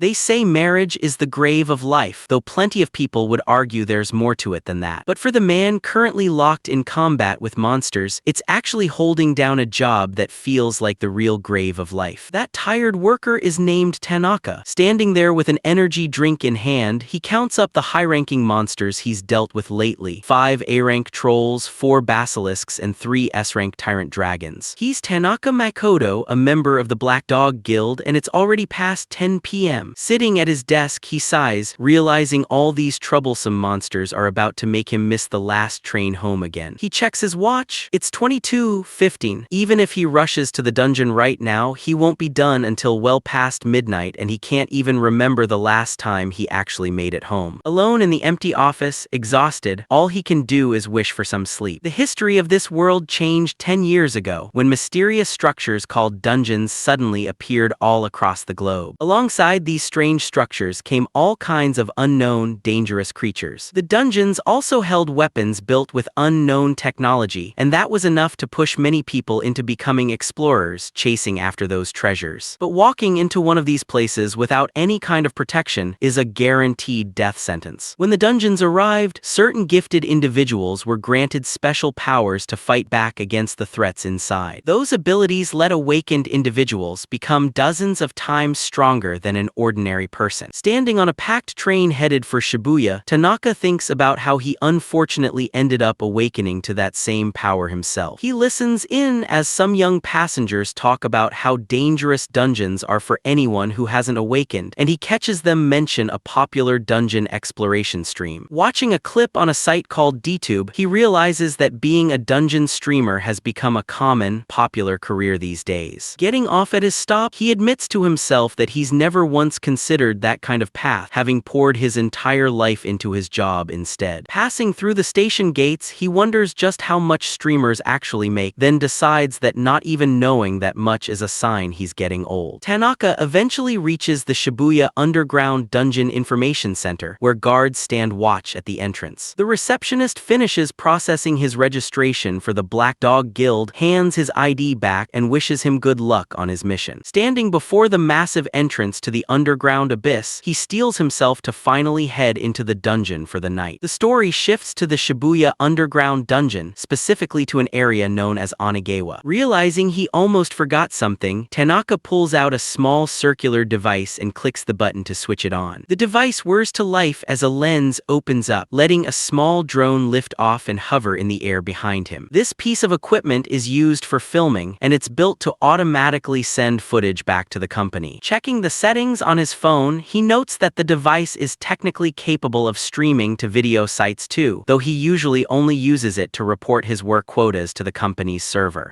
They say marriage is the grave of life, though plenty of people would argue there's more to it than that. But for the man currently locked in combat with monsters, it's actually holding down a job that feels like the real grave of life. That tired worker is named Tanaka. Standing there with an energy drink in hand, he counts up the high-ranking monsters he's dealt with lately. 5 A-rank trolls, 4 basilisks, and 3 S-rank tyrant dragons. He's Tanaka Makoto, a member of the Black Dog Guild, and it's already past 10 p.m. Sitting at his desk, he sighs, realizing all these troublesome monsters are about to make him miss the last train home again. He checks his watch. It's 22:15. Even if he rushes to the dungeon right now, he won't be done until well past midnight, and he can't even remember the last time he actually made it home. Alone in the empty office, exhausted, all he can do is wish for some sleep. The history of this world changed 10 years ago, when mysterious structures called dungeons suddenly appeared all across the globe. Alongside these strange structures came all kinds of unknown, dangerous creatures. The dungeons also held weapons built with unknown technology, and that was enough to push many people into becoming explorers, chasing after those treasures. But walking into one of these places without any kind of protection is a guaranteed death sentence. When the dungeons arrived, certain gifted individuals were granted special powers to fight back against the threats inside. Those abilities let awakened individuals become dozens of times stronger than an ordinary person. Standing on a packed train headed for Shibuya, Tanaka thinks about how he unfortunately ended up awakening to that same power himself. He listens in as some young passengers talk about how dangerous dungeons are for anyone who hasn't awakened, and he catches them mention a popular dungeon exploration stream. Watching a clip on a site called DTube, he realizes that being a dungeon streamer has become a common, popular career these days. Getting off at his stop, he admits to himself that he's never once considered that kind of path, having poured his entire life into his job instead. Passing through the station gates, he wonders just how much streamers actually make, then decides that not even knowing that much is a sign he's getting old. Tanaka eventually reaches the Shibuya Underground Dungeon Information Center, where guards stand watch at the entrance. The receptionist finishes processing his registration for the Black Dog Guild, hands his ID back, and wishes him good luck on his mission. Standing before the massive entrance to the underground abyss, he steels himself to finally head into the dungeon for the night. The story shifts to the Shibuya Underground Dungeon, specifically to an area known as Onigawa. Realizing he almost forgot something, Tanaka pulls out a small circular device and clicks the button to switch it on. The device whirs to life as a lens opens up, letting a small drone lift off and hover in the air behind him. This piece of equipment is used for filming, and it's built to automatically send footage back to the company. Checking the settings on his phone, he notes that the device is technically capable of streaming to video sites too, though he usually only uses it to report his work quotas to the company's server.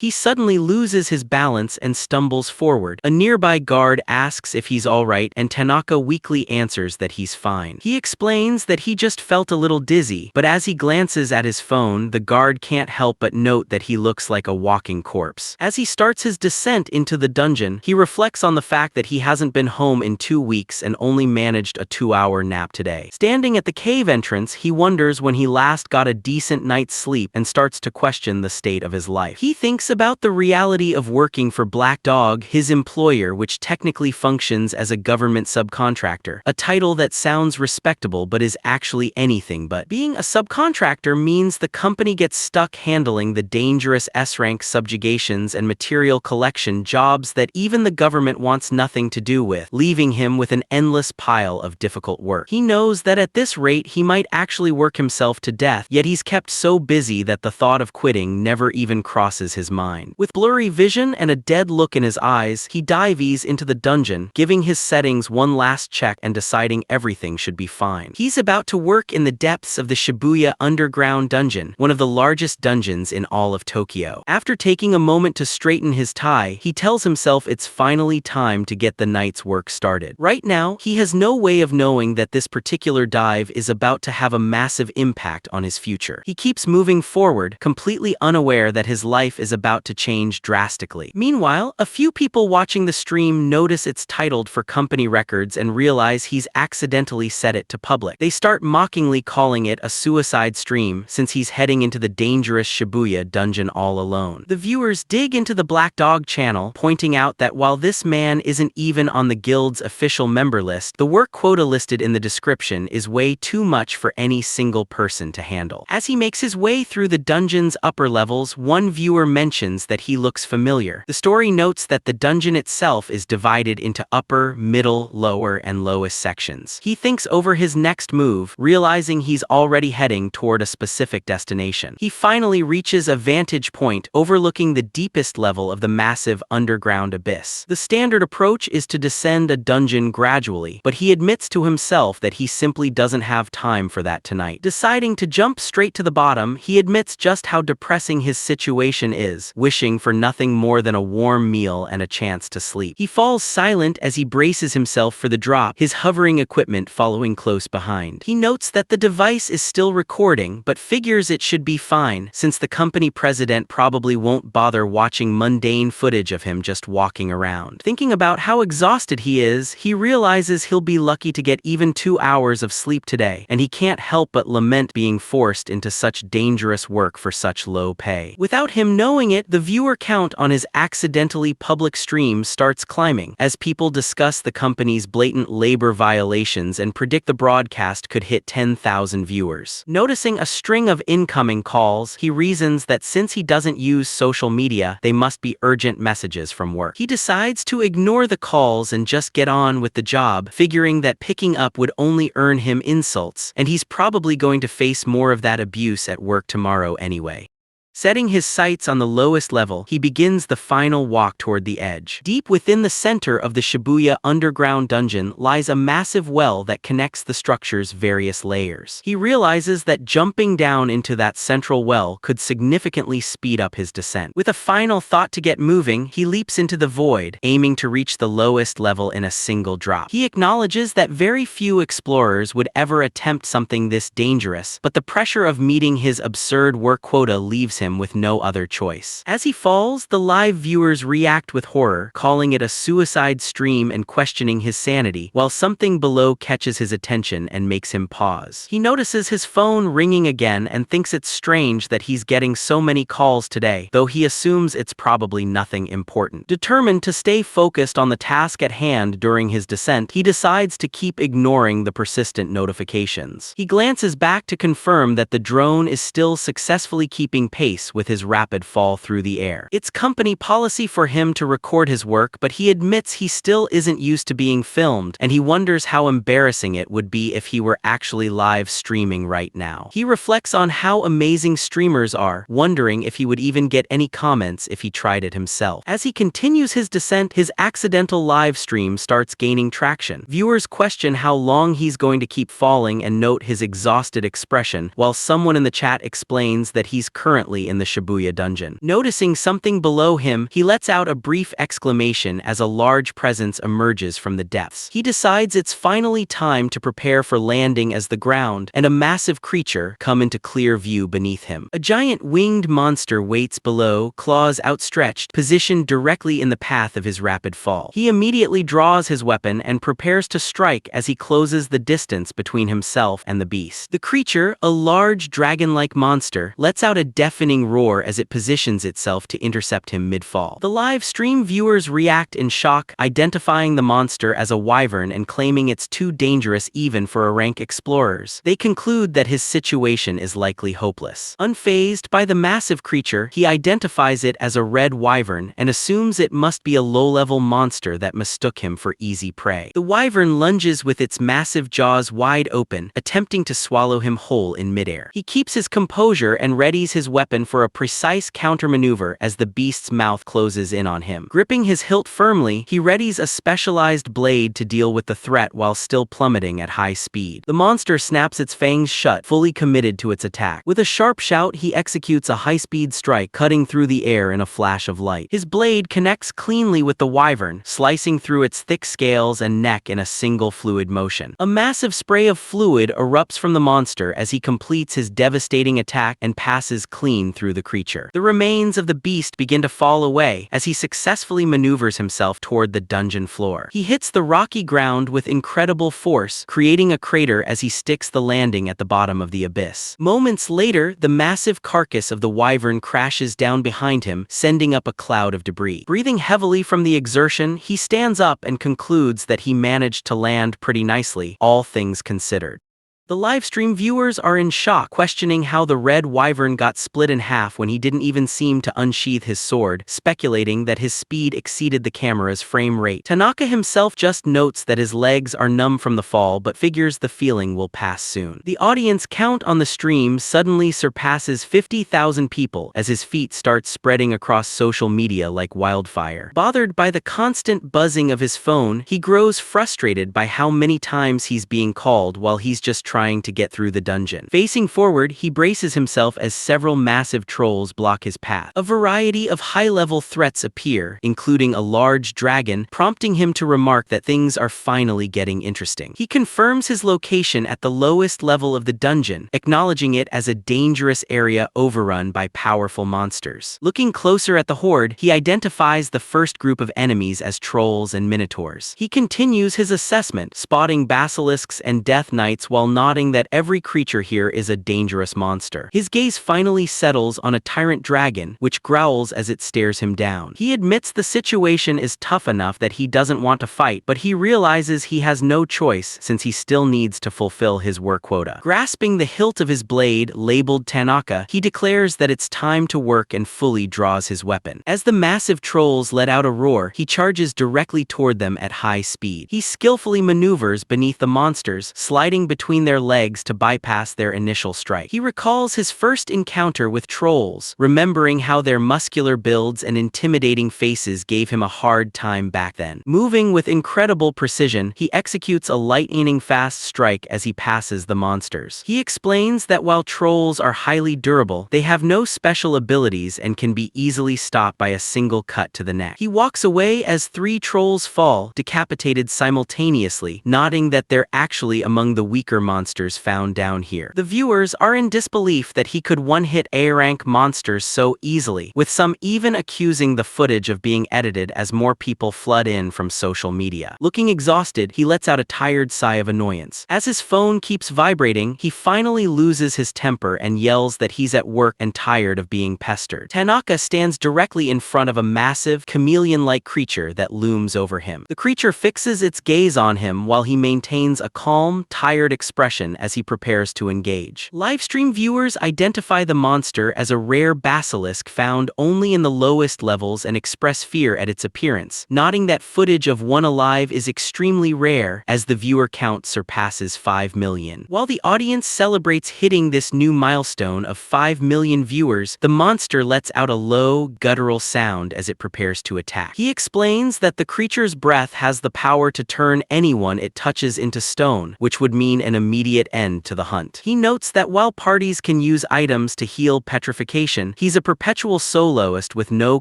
He suddenly loses his balance and stumbles forward. A nearby guard asks if he's alright, and Tanaka weakly answers that he's fine. He explains that he just felt a little dizzy, but as he glances at his phone, the guard can't help but note that he looks like a walking corpse. As he starts his descent into the dungeon, he reflects on the fact that he hasn't been home in 2 weeks and only managed a 2-hour nap today. Standing at the cave entrance, he wonders when he last got a decent night's sleep and starts to question the state of his life. He thinks about the reality of working for Black Dog, his employer, which technically functions as a government subcontractor, a title that sounds respectable but is actually anything but. Being a subcontractor means the company gets stuck handling the dangerous S-rank subjugations and material collection jobs that even the government wants nothing to do with, leaving him with an endless pile of difficult work. He knows that at this rate he might actually work himself to death, yet he's kept so busy that the thought of quitting never even crosses his mind. With blurry vision and a dead look in his eyes, he dives into the dungeon, giving his settings one last check and deciding everything should be fine. He's about to work in the depths of the Shibuya Underground Dungeon, one of the largest dungeons in all of Tokyo. After taking a moment to straighten his tie, he tells himself it's finally time to get the night's work started. Right now, he has no way of knowing that this particular dive is about to have a massive impact on his future. He keeps moving forward, completely unaware that his life is about about to change drastically. Meanwhile, a few people watching the stream notice it's titled for company records and realize he's accidentally set it to public. They start mockingly calling it a suicide stream since he's heading into the dangerous Shibuya dungeon all alone. The viewers dig into the Black Dog channel, pointing out that while this man isn't even on the guild's official member list, the work quota listed in the description is way too much for any single person to handle. As he makes his way through the dungeon's upper levels, one viewer mentions that he looks familiar. The story notes that the dungeon itself is divided into upper, middle, lower, and lowest sections. He thinks over his next move, realizing he's already heading toward a specific destination. He finally reaches a vantage point overlooking the deepest level of the massive underground abyss. The standard approach is to descend a dungeon gradually, but he admits to himself that he simply doesn't have time for that tonight. Deciding to jump straight to the bottom, he admits just how depressing his situation is, wishing for nothing more than a warm meal and a chance to sleep. He falls silent as he braces himself for the drop, his hovering equipment following close behind. He notes that the device is still recording, but figures it should be fine, since the company president probably won't bother watching mundane footage of him just walking around. Thinking about how exhausted he is, he realizes he'll be lucky to get even 2 hours of sleep today, and he can't help but lament being forced into such dangerous work for such low pay. Without him knowing it, the viewer count on his accidentally public stream starts climbing, as people discuss the company's blatant labor violations and predict the broadcast could hit 10,000 viewers. Noticing a string of incoming calls, he reasons that since he doesn't use social media, they must be urgent messages from work. He decides to ignore the calls and just get on with the job, figuring that picking up would only earn him insults, and he's probably going to face more of that abuse at work tomorrow anyway. Setting his sights on the lowest level, he begins the final walk toward the edge. Deep within the center of the Shibuya underground dungeon lies a massive well that connects the structure's various layers. He realizes that jumping down into that central well could significantly speed up his descent. With a final thought to get moving, he leaps into the void, aiming to reach the lowest level in a single drop. He acknowledges that very few explorers would ever attempt something this dangerous, but the pressure of meeting his absurd work quota leaves him with no other choice. As he falls, the live viewers react with horror, calling it a suicide stream and questioning his sanity, while something below catches his attention and makes him pause. He notices his phone ringing again and thinks it's strange that he's getting so many calls today, though he assumes it's probably nothing important. Determined to stay focused on the task at hand during his descent, he decides to keep ignoring the persistent notifications. He glances back to confirm that the drone is still successfully keeping pace with his rapid fall through the air. It's company policy for him to record his work, but he admits he still isn't used to being filmed, and he wonders how embarrassing it would be if he were actually live streaming right now. He reflects on how amazing streamers are, wondering if he would even get any comments if he tried it himself. As he continues his descent, his accidental live stream starts gaining traction. Viewers question how long he's going to keep falling and note his exhausted expression, while someone in the chat explains that he's currently in the Shibuya dungeon. Noticing something below him, he lets out a brief exclamation as a large presence emerges from the depths. He decides it's finally time to prepare for landing as the ground and a massive creature come into clear view beneath him. A giant winged monster waits below, claws outstretched, positioned directly in the path of his rapid fall. He immediately draws his weapon and prepares to strike as he closes the distance between himself and the beast. The creature, a large dragon-like monster, lets out a deafening roar as it positions itself to intercept him mid-fall. The live stream viewers react in shock, identifying the monster as a wyvern and claiming it's too dangerous even for a rank explorers. They conclude that his situation is likely hopeless. Unfazed by the massive creature, he identifies it as a red wyvern and assumes it must be a low-level monster that mistook him for easy prey. The wyvern lunges with its massive jaws wide open, attempting to swallow him whole in midair. He keeps his composure and readies his weapon for a precise countermaneuver as the beast's mouth closes in on him. Gripping his hilt firmly, he readies a specialized blade to deal with the threat while still plummeting at high speed. The monster snaps its fangs shut, fully committed to its attack. With a sharp shout, he executes a high-speed strike, cutting through the air in a flash of light. His blade connects cleanly with the wyvern, slicing through its thick scales and neck in a single fluid motion. A massive spray of fluid erupts from the monster as he completes his devastating attack and passes clean seen through the creature. The remains of the beast begin to fall away as he successfully maneuvers himself toward the dungeon floor. He hits the rocky ground with incredible force, creating a crater as he sticks the landing at the bottom of the abyss. Moments later, the massive carcass of the wyvern crashes down behind him, sending up a cloud of debris. Breathing heavily from the exertion, he stands up and concludes that he managed to land pretty nicely, all things considered. The livestream viewers are in shock, questioning how the red wyvern got split in half when he didn't even seem to unsheath his sword, speculating that his speed exceeded the camera's frame rate. Tanaka himself just notes that his legs are numb from the fall but figures the feeling will pass soon. The audience count on the stream suddenly surpasses 50,000 people as his feet start spreading across social media like wildfire. Bothered by the constant buzzing of his phone, he grows frustrated by how many times he's being called while he's just trying to get through the dungeon. Facing forward, he braces himself as several massive trolls block his path. A variety of high-level threats appear, including a large dragon, prompting him to remark that things are finally getting interesting. He confirms his location at the lowest level of the dungeon, acknowledging it as a dangerous area overrun by powerful monsters. Looking closer at the horde, he identifies the first group of enemies as trolls and minotaurs. He continues his assessment, spotting basilisks and death knights while nodding that every creature here is a dangerous monster. His gaze finally settles on a tyrant dragon, which growls as it stares him down. He admits the situation is tough enough that he doesn't want to fight, but he realizes he has no choice since he still needs to fulfill his work quota. Grasping the hilt of his blade, labeled Tanaka, he declares that it's time to work and fully draws his weapon. As the massive trolls let out a roar, he charges directly toward them at high speed. He skillfully maneuvers beneath the monsters, sliding between their legs to bypass their initial strike. He recalls his first encounter with trolls, remembering how their muscular builds and intimidating faces gave him a hard time back then. Moving with incredible precision, he executes a lightning-fast strike as he passes the monsters. He explains that while trolls are highly durable, they have no special abilities and can be easily stopped by a single cut to the neck. He walks away as 3 trolls fall, decapitated simultaneously, nodding that they're actually among the weaker monsters found down here. The viewers are in disbelief that he could one-hit A-rank monsters so easily, with some even accusing the footage of being edited as more people flood in from social media. Looking exhausted, he lets out a tired sigh of annoyance. As his phone keeps vibrating, he finally loses his temper and yells that he's at work and tired of being pestered. Tanaka stands directly in front of a massive, chameleon-like creature that looms over him. The creature fixes its gaze on him while he maintains a calm, tired expression as he prepares to engage. Livestream viewers identify the monster as a rare basilisk found only in the lowest levels and express fear at its appearance, noting that footage of one alive is extremely rare as the viewer count surpasses 5 million. While the audience celebrates hitting this new milestone of 5 million viewers, the monster lets out a low, guttural sound as it prepares to attack. He explains that the creature's breath has the power to turn anyone it touches into stone, which would mean an immediate end to the hunt. He notes that while parties can use items to heal petrification, he's a perpetual soloist with no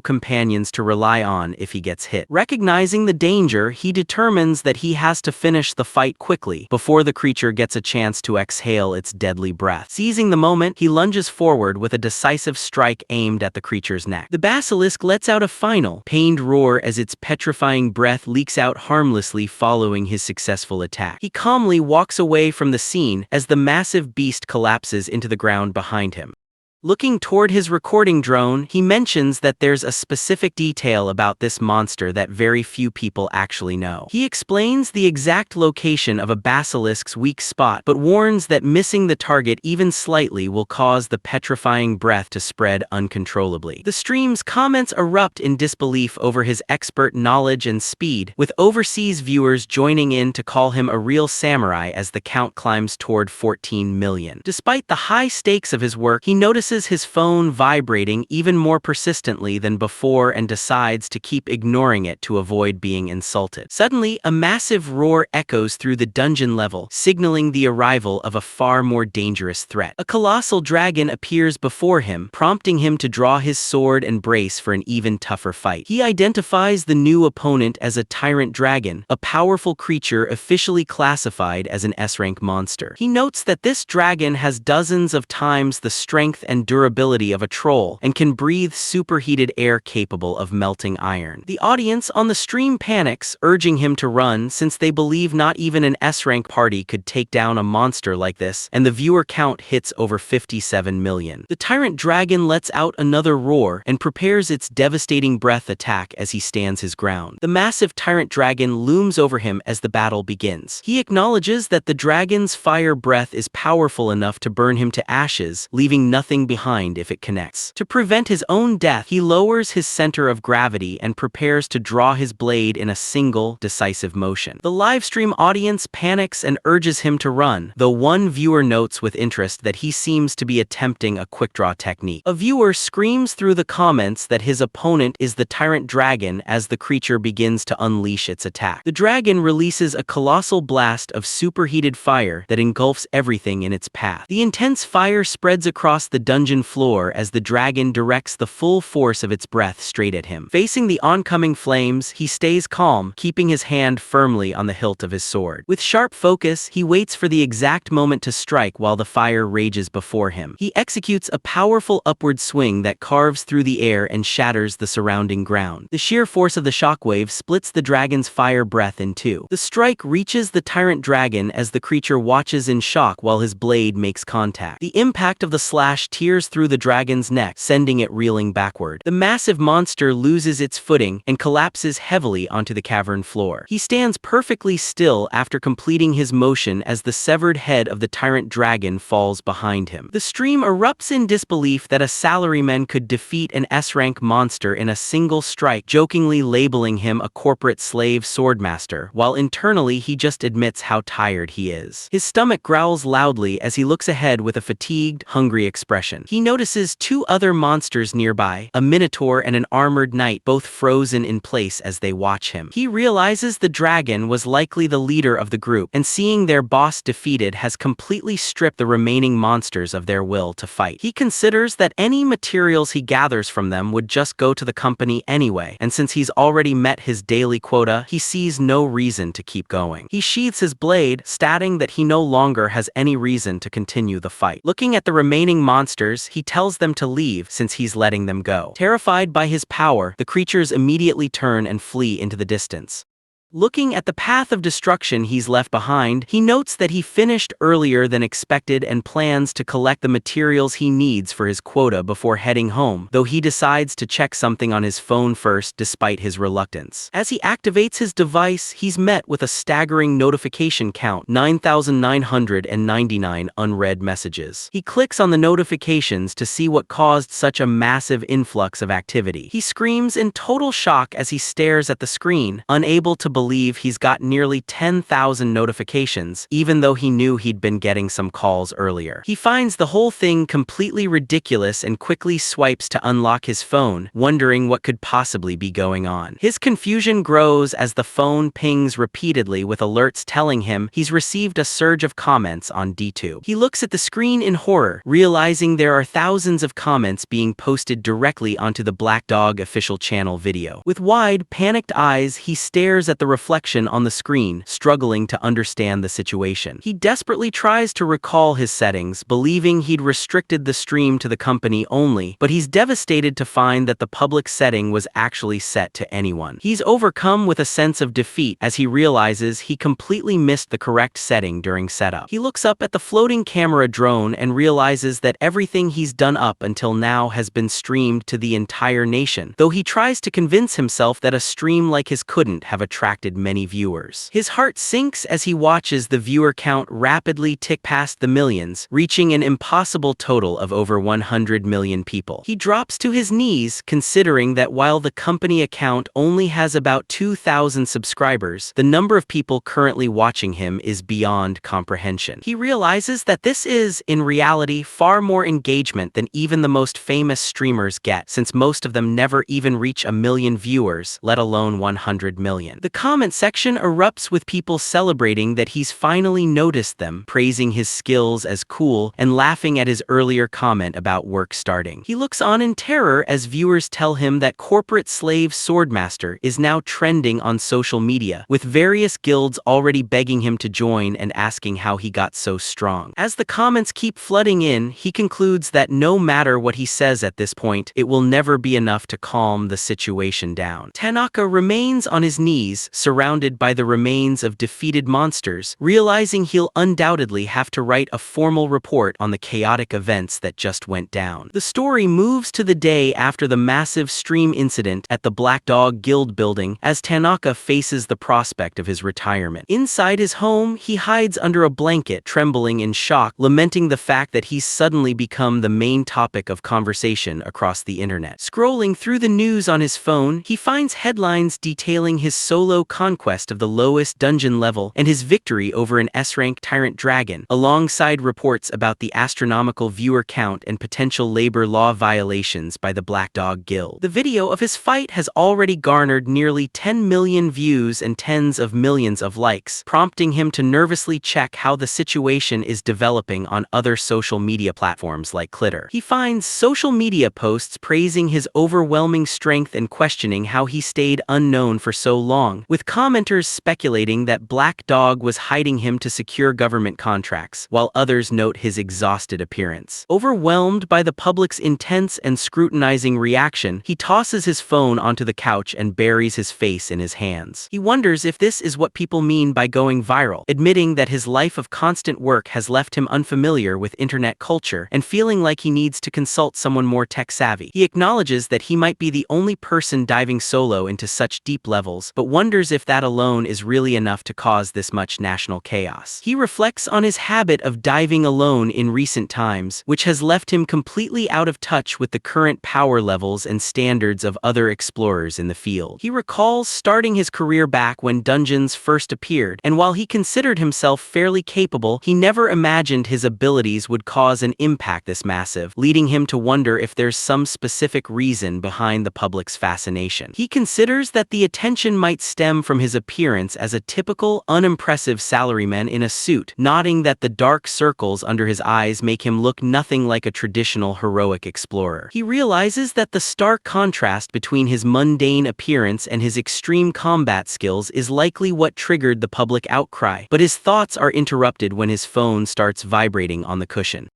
companions to rely on if he gets hit. Recognizing the danger, he determines that he has to finish the fight quickly before the creature gets a chance to exhale its deadly breath. Seizing the moment, he lunges forward with a decisive strike aimed at the creature's neck. The basilisk lets out a final, pained roar as its petrifying breath leaks out harmlessly following his successful attack. He calmly walks away from the scene as the massive beast collapses into the ground behind him. Looking toward his recording drone, he mentions that there's a specific detail about this monster that very few people actually know. He explains the exact location of a basilisk's weak spot, but warns that missing the target even slightly will cause the petrifying breath to spread uncontrollably. The stream's comments erupt in disbelief over his expert knowledge and speed, with overseas viewers joining in to call him a real samurai as the count climbs toward 14 million. Despite the high stakes of his work, he notices his phone vibrating even more persistently than before and decides to keep ignoring it to avoid being insulted. Suddenly, a massive roar echoes through the dungeon level, signaling the arrival of a far more dangerous threat. A colossal dragon appears before him, prompting him to draw his sword and brace for an even tougher fight. He identifies the new opponent as a tyrant dragon, a powerful creature officially classified as an S-rank monster. He notes that this dragon has dozens of times the strength and and durability of a troll, and can breathe superheated air capable of melting iron. The audience on the stream panics, urging him to run since they believe not even an S-rank party could take down a monster like this, and the viewer count hits over 57 million. The tyrant dragon lets out another roar and prepares its devastating breath attack as he stands his ground. The massive tyrant dragon looms over him as the battle begins. He acknowledges that the dragon's fire breath is powerful enough to burn him to ashes, leaving nothing behind if it connects. To prevent his own death, he lowers his center of gravity and prepares to draw his blade in a single, decisive motion. The livestream audience panics and urges him to run, though one viewer notes with interest that he seems to be attempting a quick-draw technique. A viewer screams through the comments that his opponent is the tyrant dragon as the creature begins to unleash its attack. The dragon releases a colossal blast of superheated fire that engulfs everything in its path. The intense fire spreads across the dungeon floor as the dragon directs the full force of its breath straight at him. Facing the oncoming flames, he stays calm, keeping his hand firmly on the hilt of his sword. With sharp focus, he waits for the exact moment to strike while the fire rages before him. He executes a powerful upward swing that carves through the air and shatters the surrounding ground. The sheer force of the shockwave splits the dragon's fire breath in two. The strike reaches the tyrant dragon as the creature watches in shock while his blade makes contact. The impact of the slash tears through the dragon's neck, sending it reeling backward. The massive monster loses its footing and collapses heavily onto the cavern floor. He stands perfectly still after completing his motion as the severed head of the tyrant dragon falls behind him. The stream erupts in disbelief that a salaryman could defeat an S-rank monster in a single strike, jokingly labeling him a corporate slave swordmaster, while internally he just admits how tired he is. His stomach growls loudly as he looks ahead with a fatigued, hungry expression. He notices two other monsters nearby, a minotaur and an armored knight, both frozen in place as they watch him. He realizes the dragon was likely the leader of the group, and seeing their boss defeated has completely stripped the remaining monsters of their will to fight. He considers that any materials he gathers from them would just go to the company anyway, and since he's already met his daily quota, he sees no reason to keep going. He sheathes his blade, stating that he no longer has any reason to continue the fight. Looking at the remaining monsters, he tells them to leave since he's letting them go. Terrified by his power, the creatures immediately turn and flee into the distance. Looking at the path of destruction he's left behind, he notes that he finished earlier than expected and plans to collect the materials he needs for his quota before heading home, though he decides to check something on his phone first despite his reluctance. As he activates his device, he's met with a staggering notification count: 9,999 unread messages. He clicks on the notifications to see what caused such a massive influx of activity. He screams in total shock as he stares at the screen, unable to believe he's got nearly 10,000 notifications, even though he knew he'd been getting some calls earlier. He finds the whole thing completely ridiculous and quickly swipes to unlock his phone, wondering what could possibly be going on. His confusion grows as the phone pings repeatedly with alerts telling him he's received a surge of comments on DTube. He looks at the screen in horror, realizing there are thousands of comments being posted directly onto the Black Dog official channel video. With wide, panicked eyes, he stares at the reflection on the screen, struggling to understand the situation. He desperately tries to recall his settings, believing he'd restricted the stream to the company only, but he's devastated to find that the public setting was actually set to anyone. He's overcome with a sense of defeat as he realizes he completely missed the correct setting during setup. He looks up at the floating camera drone and realizes that everything he's done up until now has been streamed to the entire nation, though he tries to convince himself that a stream like his couldn't have attracted many viewers. His heart sinks as he watches the viewer count rapidly tick past the millions, reaching an impossible total of over 100 million people. He drops to his knees, considering that while the company account only has about 2,000 subscribers, the number of people currently watching him is beyond comprehension. He realizes that this is, in reality, far more engagement than even the most famous streamers get, since most of them never even reach 1 million viewers, let alone 100 million. The comment section erupts with people celebrating that he's finally noticed them, praising his skills as cool, and laughing at his earlier comment about work starting. He looks on in terror as viewers tell him that corporate slave swordmaster is now trending on social media, with various guilds already begging him to join and asking how he got so strong. As the comments keep flooding in, he concludes that no matter what he says at this point, it will never be enough to calm the situation down. Tanaka remains on his knees, surrounded by the remains of defeated monsters, realizing he'll undoubtedly have to write a formal report on the chaotic events that just went down. The story moves to the day after the massive stream incident at the Black Dog Guild building as Tanaka faces the prospect of his retirement. Inside his home, he hides under a blanket, trembling in shock, lamenting the fact that he's suddenly become the main topic of conversation across the internet. Scrolling through the news on his phone, he finds headlines detailing his solo conquest of the lowest dungeon level and his victory over an S-rank tyrant dragon, alongside reports about the astronomical viewer count and potential labor law violations by the Black Dog Guild. The video of his fight has already garnered nearly 10 million views and tens of millions of likes, prompting him to nervously check how the situation is developing on other social media platforms like Twitter. He finds social media posts praising his overwhelming strength and questioning how he stayed unknown for so long, with commenters speculating that Black Dog was hiding him to secure government contracts, while others note his exhausted appearance. Overwhelmed by the public's intense and scrutinizing reaction, he tosses his phone onto the couch and buries his face in his hands. He wonders if this is what people mean by going viral, admitting that his life of constant work has left him unfamiliar with internet culture and feeling like he needs to consult someone more tech-savvy. He acknowledges that he might be the only person diving solo into such deep levels, but wonders if that alone is really enough to cause this much national chaos. He reflects on his habit of diving alone in recent times, which has left him completely out of touch with the current power levels and standards of other explorers in the field. He recalls starting his career back when dungeons first appeared, and while he considered himself fairly capable, he never imagined his abilities would cause an impact this massive, leading him to wonder if there's some specific reason behind the public's fascination. He considers that the attention might stem from his appearance as a typical, unimpressive salaryman in a suit, noting that the dark circles under his eyes make him look nothing like a traditional heroic explorer. He realizes that the stark contrast between his mundane appearance and his extreme combat skills is likely what triggered the public outcry, but his thoughts are interrupted when his phone starts vibrating on the cushion.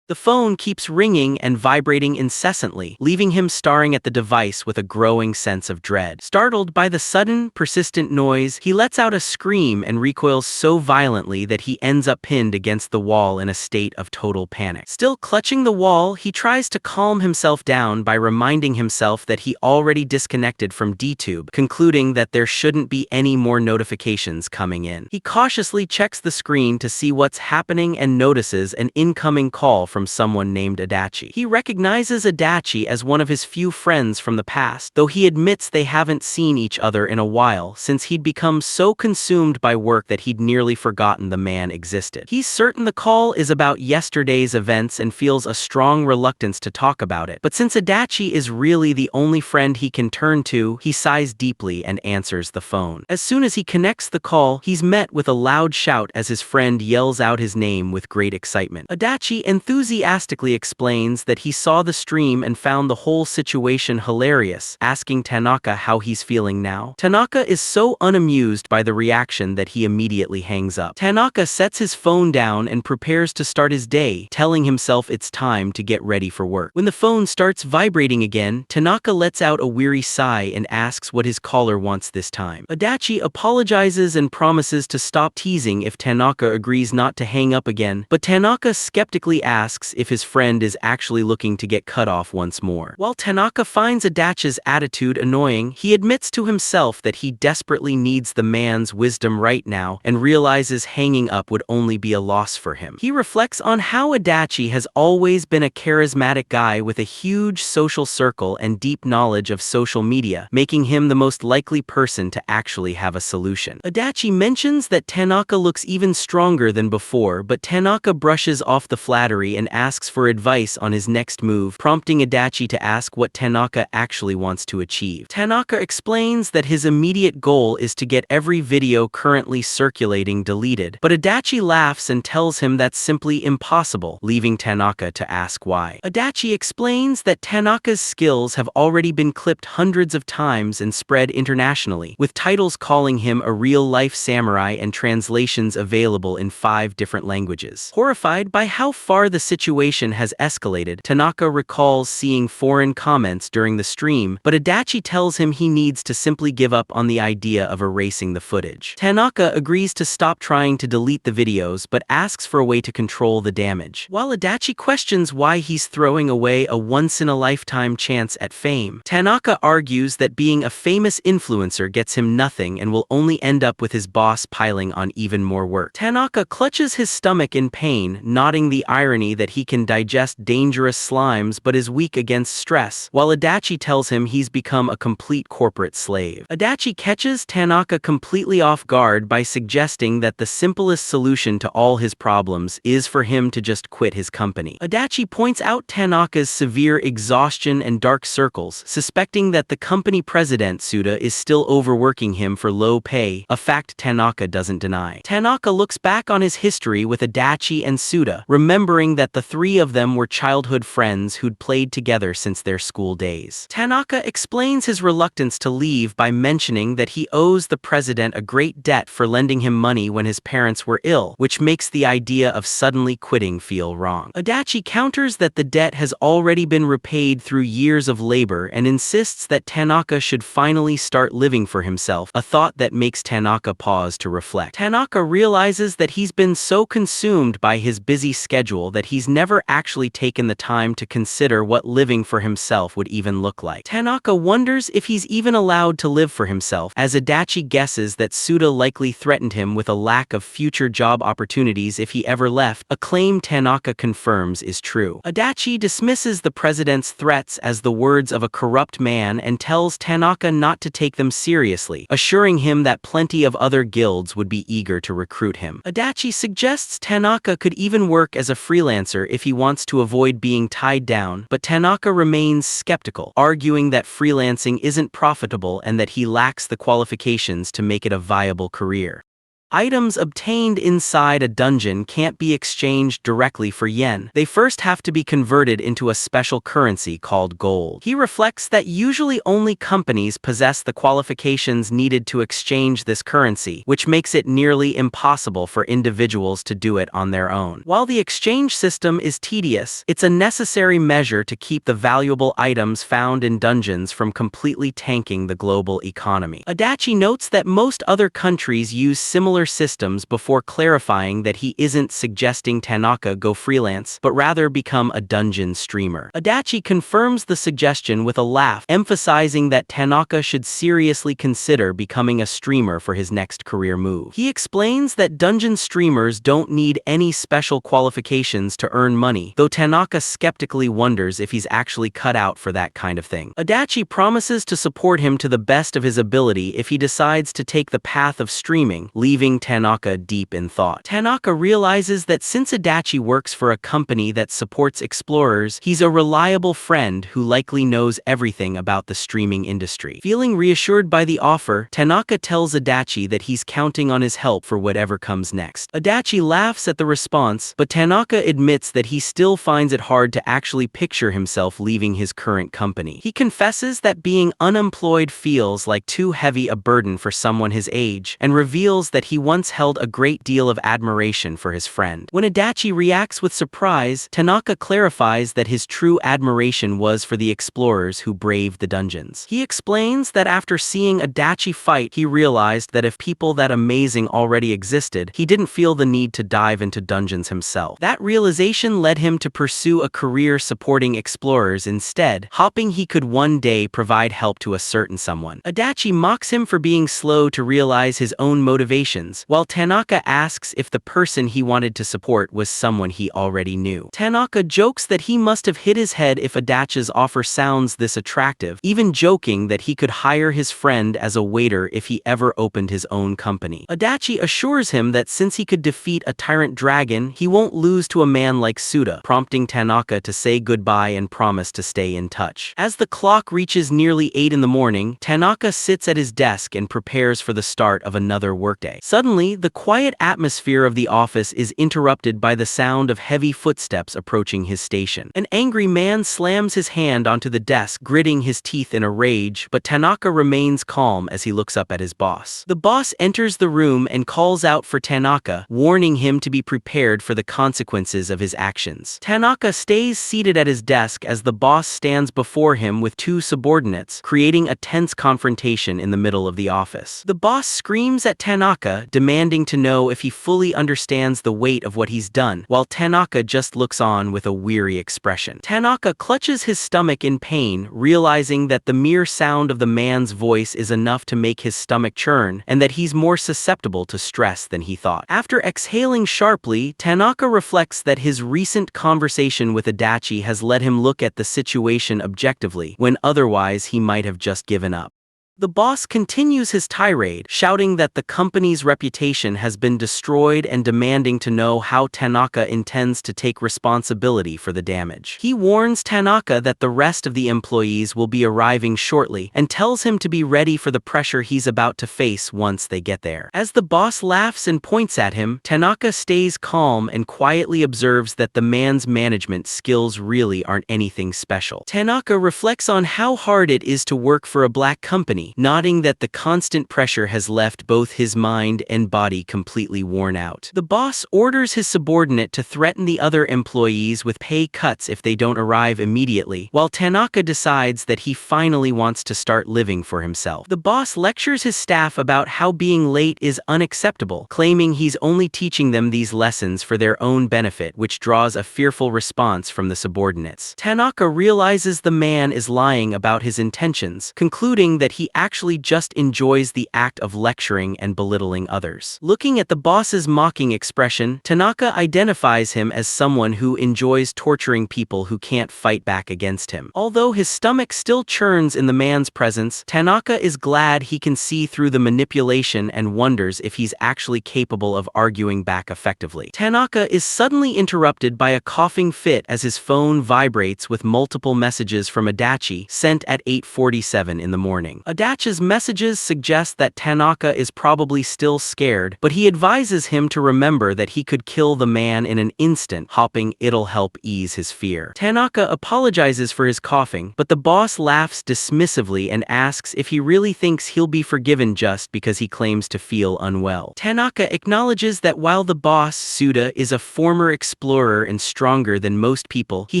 The phone keeps ringing and vibrating incessantly, leaving him staring at the device with a growing sense of dread. Startled by the sudden, persistent noise, he lets out a scream and recoils so violently that he ends up pinned against the wall in a state of total panic. Still clutching the wall, he tries to calm himself down by reminding himself that he already disconnected from DTube, concluding that there shouldn't be any more notifications coming in. He cautiously checks the screen to see what's happening and notices an incoming call from someone named Adachi. He recognizes Adachi as one of his few friends from the past, though he admits they haven't seen each other in a while since he'd become so consumed by work that he'd nearly forgotten the man existed. He's certain the call is about yesterday's events and feels a strong reluctance to talk about it, but since Adachi is really the only friend he can turn to, he sighs deeply and answers the phone. As soon as he connects the call, he's met with a loud shout as his friend yells out his name with great excitement. Adachi enthusiastically explains that he saw the stream and found the whole situation hilarious, asking Tanaka how he's feeling now. Tanaka is so unamused by the reaction that he immediately hangs up. Tanaka sets his phone down and prepares to start his day, telling himself it's time to get ready for work. When the phone starts vibrating again, Tanaka lets out a weary sigh and asks what his caller wants this time. Adachi apologizes and promises to stop teasing if Tanaka agrees not to hang up again, but Tanaka skeptically asks if his friend is actually looking to get cut off once more. While Tanaka finds Adachi's attitude annoying, he admits to himself that he desperately needs the man's wisdom right now and realizes hanging up would only be a loss for him. He reflects on how Adachi has always been a charismatic guy with a huge social circle and deep knowledge of social media, making him the most likely person to actually have a solution. Adachi mentions that Tanaka looks even stronger than before, but Tanaka brushes off the flattery and and asks for advice on his next move, prompting Adachi to ask what Tanaka actually wants to achieve. Tanaka explains that his immediate goal is to get every video currently circulating deleted, but Adachi laughs and tells him that's simply impossible, leaving Tanaka to ask why. Adachi explains that Tanaka's skills have already been clipped hundreds of times and spread internationally, with titles calling him a real-life samurai and translations available in 5 different languages. Horrified by how far the situation has escalated, Tanaka recalls seeing foreign comments during the stream, but Adachi tells him he needs to simply give up on the idea of erasing the footage. Tanaka agrees to stop trying to delete the videos but asks for a way to control the damage. While Adachi questions why he's throwing away a once-in-a-lifetime chance at fame, Tanaka argues that being a famous influencer gets him nothing and will only end up with his boss piling on even more work. Tanaka clutches his stomach in pain, noting the irony that he can digest dangerous slimes but is weak against stress, while Adachi tells him he's become a complete corporate slave. Adachi catches Tanaka completely off guard by suggesting that the simplest solution to all his problems is for him to just quit his company. Adachi points out Tanaka's severe exhaustion and dark circles, suspecting that the company president Suda is still overworking him for low pay, a fact Tanaka doesn't deny. Tanaka looks back on his history with Adachi and Suda, remembering that the 3 of them were childhood friends who'd played together since their school days. Tanaka explains his reluctance to leave by mentioning that he owes the president a great debt for lending him money when his parents were ill, which makes the idea of suddenly quitting feel wrong. Adachi counters that the debt has already been repaid through years of labor and insists that Tanaka should finally start living for himself, a thought that makes Tanaka pause to reflect. Tanaka realizes that he's been so consumed by his busy schedule that he's never actually taken the time to consider what living for himself would even look like. Tanaka wonders if he's even allowed to live for himself, as Adachi guesses that Suda likely threatened him with a lack of future job opportunities if he ever left, a claim Tanaka confirms is true. Adachi dismisses the president's threats as the words of a corrupt man and tells Tanaka not to take them seriously, assuring him that plenty of other guilds would be eager to recruit him. Adachi suggests Tanaka could even work as a freelancer if he wants to avoid being tied down, but Tanaka remains skeptical, arguing that freelancing isn't profitable and that he lacks the qualifications to make it a viable career. Items obtained inside a dungeon can't be exchanged directly for yen. They first have to be converted into a special currency called gold. He reflects that usually only companies possess the qualifications needed to exchange this currency, which makes it nearly impossible for individuals to do it on their own. While the exchange system is tedious, it's a necessary measure to keep the valuable items found in dungeons from completely tanking the global economy. Adachi notes that most other countries use similar systems before clarifying that he isn't suggesting Tanaka go freelance, but rather become a dungeon streamer. Adachi confirms the suggestion with a laugh, emphasizing that Tanaka should seriously consider becoming a streamer for his next career move. He explains that dungeon streamers don't need any special qualifications to earn money, though Tanaka skeptically wonders if he's actually cut out for that kind of thing. Adachi promises to support him to the best of his ability if he decides to take the path of streaming, leaving Tanaka deep in thought. Tanaka realizes that since Adachi works for a company that supports explorers, he's a reliable friend who likely knows everything about the streaming industry. Feeling reassured by the offer, Tanaka tells Adachi that he's counting on his help for whatever comes next. Adachi laughs at the response, but Tanaka admits that he still finds it hard to actually picture himself leaving his current company. He confesses that being unemployed feels like too heavy a burden for someone his age, and reveals that he once held a great deal of admiration for his friend. When Adachi reacts with surprise, Tanaka clarifies that his true admiration was for the explorers who braved the dungeons. He explains that after seeing Adachi fight, he realized that if people that amazing already existed, he didn't feel the need to dive into dungeons himself. That realization led him to pursue a career supporting explorers instead, hoping he could one day provide help to a certain someone. Adachi mocks him for being slow to realize his own motivations, questions, while Tanaka asks if the person he wanted to support was someone he already knew. Tanaka jokes that he must have hit his head if Adachi's offer sounds this attractive, even joking that he could hire his friend as a waiter if he ever opened his own company. Adachi assures him that since he could defeat a tyrant dragon, he won't lose to a man like Suda, prompting Tanaka to say goodbye and promise to stay in touch. As the clock reaches nearly 8 in the morning, Tanaka sits at his desk and prepares for the start of another workday. Suddenly, the quiet atmosphere of the office is interrupted by the sound of heavy footsteps approaching his station. An angry man slams his hand onto the desk, gritting his teeth in a rage, but Tanaka remains calm as he looks up at his boss. The boss enters the room and calls out for Tanaka, warning him to be prepared for the consequences of his actions. Tanaka stays seated at his desk as the boss stands before him with two subordinates, creating a tense confrontation in the middle of the office. The boss screams at Tanaka, demanding to know if he fully understands the weight of what he's done, while Tanaka just looks on with a weary expression. Tanaka clutches his stomach in pain, realizing that the mere sound of the man's voice is enough to make his stomach churn, and that he's more susceptible to stress than he thought. After exhaling sharply, Tanaka reflects that his recent conversation with Adachi has led him look at the situation objectively, when otherwise he might have just given up. The boss continues his tirade, shouting that the company's reputation has been destroyed and demanding to know how Tanaka intends to take responsibility for the damage. He warns Tanaka that the rest of the employees will be arriving shortly and tells him to be ready for the pressure he's about to face once they get there. As the boss laughs and points at him, Tanaka stays calm and quietly observes that the man's management skills really aren't anything special. Tanaka reflects on how hard it is to work for a black company, nodding that the constant pressure has left both his mind and body completely worn out. The boss orders his subordinate to threaten the other employees with pay cuts if they don't arrive immediately, while Tanaka decides that he finally wants to start living for himself. The boss lectures his staff about how being late is unacceptable, claiming he's only teaching them these lessons for their own benefit, which draws a fearful response from the subordinates. Tanaka realizes the man is lying about his intentions, concluding that he actually just enjoys the act of lecturing and belittling others. Looking at the boss's mocking expression, Tanaka identifies him as someone who enjoys torturing people who can't fight back against him. Although his stomach still churns in the man's presence, Tanaka is glad he can see through the manipulation and wonders if he's actually capable of arguing back effectively. Tanaka is suddenly interrupted by a coughing fit as his phone vibrates with multiple messages from Adachi sent at 8:47 in the morning. Adachi's messages suggest that Tanaka is probably still scared, but he advises him to remember that he could kill the man in an instant, hoping it'll help ease his fear. Tanaka apologizes for his coughing, but the boss laughs dismissively and asks if he really thinks he'll be forgiven just because he claims to feel unwell. Tanaka acknowledges that while the boss, Suda, is a former explorer and stronger than most people, he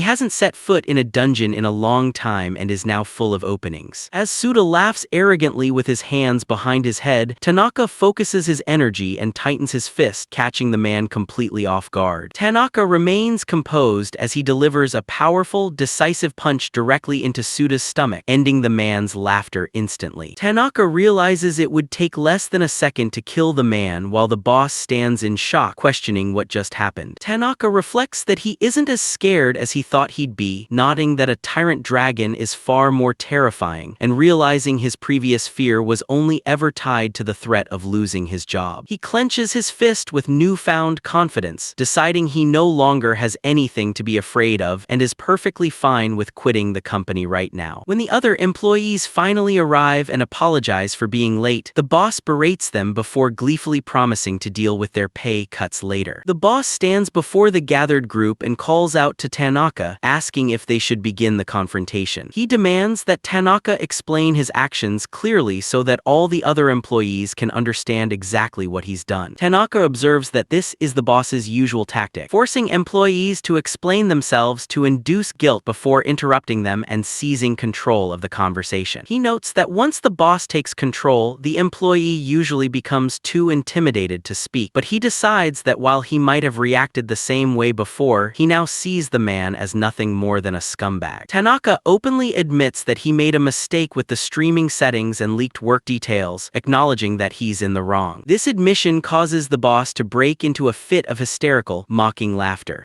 hasn't set foot in a dungeon in a long time and is now full of openings. As Suda laughs arrogantly with his hands behind his head, Tanaka focuses his energy and tightens his fist, catching the man completely off guard. Tanaka remains composed as he delivers a powerful, decisive punch directly into Suda's stomach, ending the man's laughter instantly. Tanaka realizes it would take less than a second to kill the man while the boss stands in shock, questioning what just happened. Tanaka reflects that he isn't as scared as he thought he'd be, nodding that a tyrant dragon is far more terrifying, and realizing his previous fear was only ever tied to the threat of losing his job. He clenches his fist with newfound confidence, deciding he no longer has anything to be afraid of and is perfectly fine with quitting the company right now. When the other employees finally arrive and apologize for being late, the boss berates them before gleefully promising to deal with their pay cuts later. The boss stands before the gathered group and calls out to Tanaka, asking if they should begin the confrontation. He demands that Tanaka explain his actions clearly so that all the other employees can understand exactly what he's done. Tanaka observes that this is the boss's usual tactic, forcing employees to explain themselves to induce guilt before interrupting them and seizing control of the conversation. He notes that once the boss takes control, the employee usually becomes too intimidated to speak, but he decides that while he might have reacted the same way before, he now sees the man as nothing more than a scumbag. Tanaka openly admits that he made a mistake with the streaming settings and leaked work details, acknowledging that he's in the wrong. This admission causes the boss to break into a fit of hysterical, mocking laughter.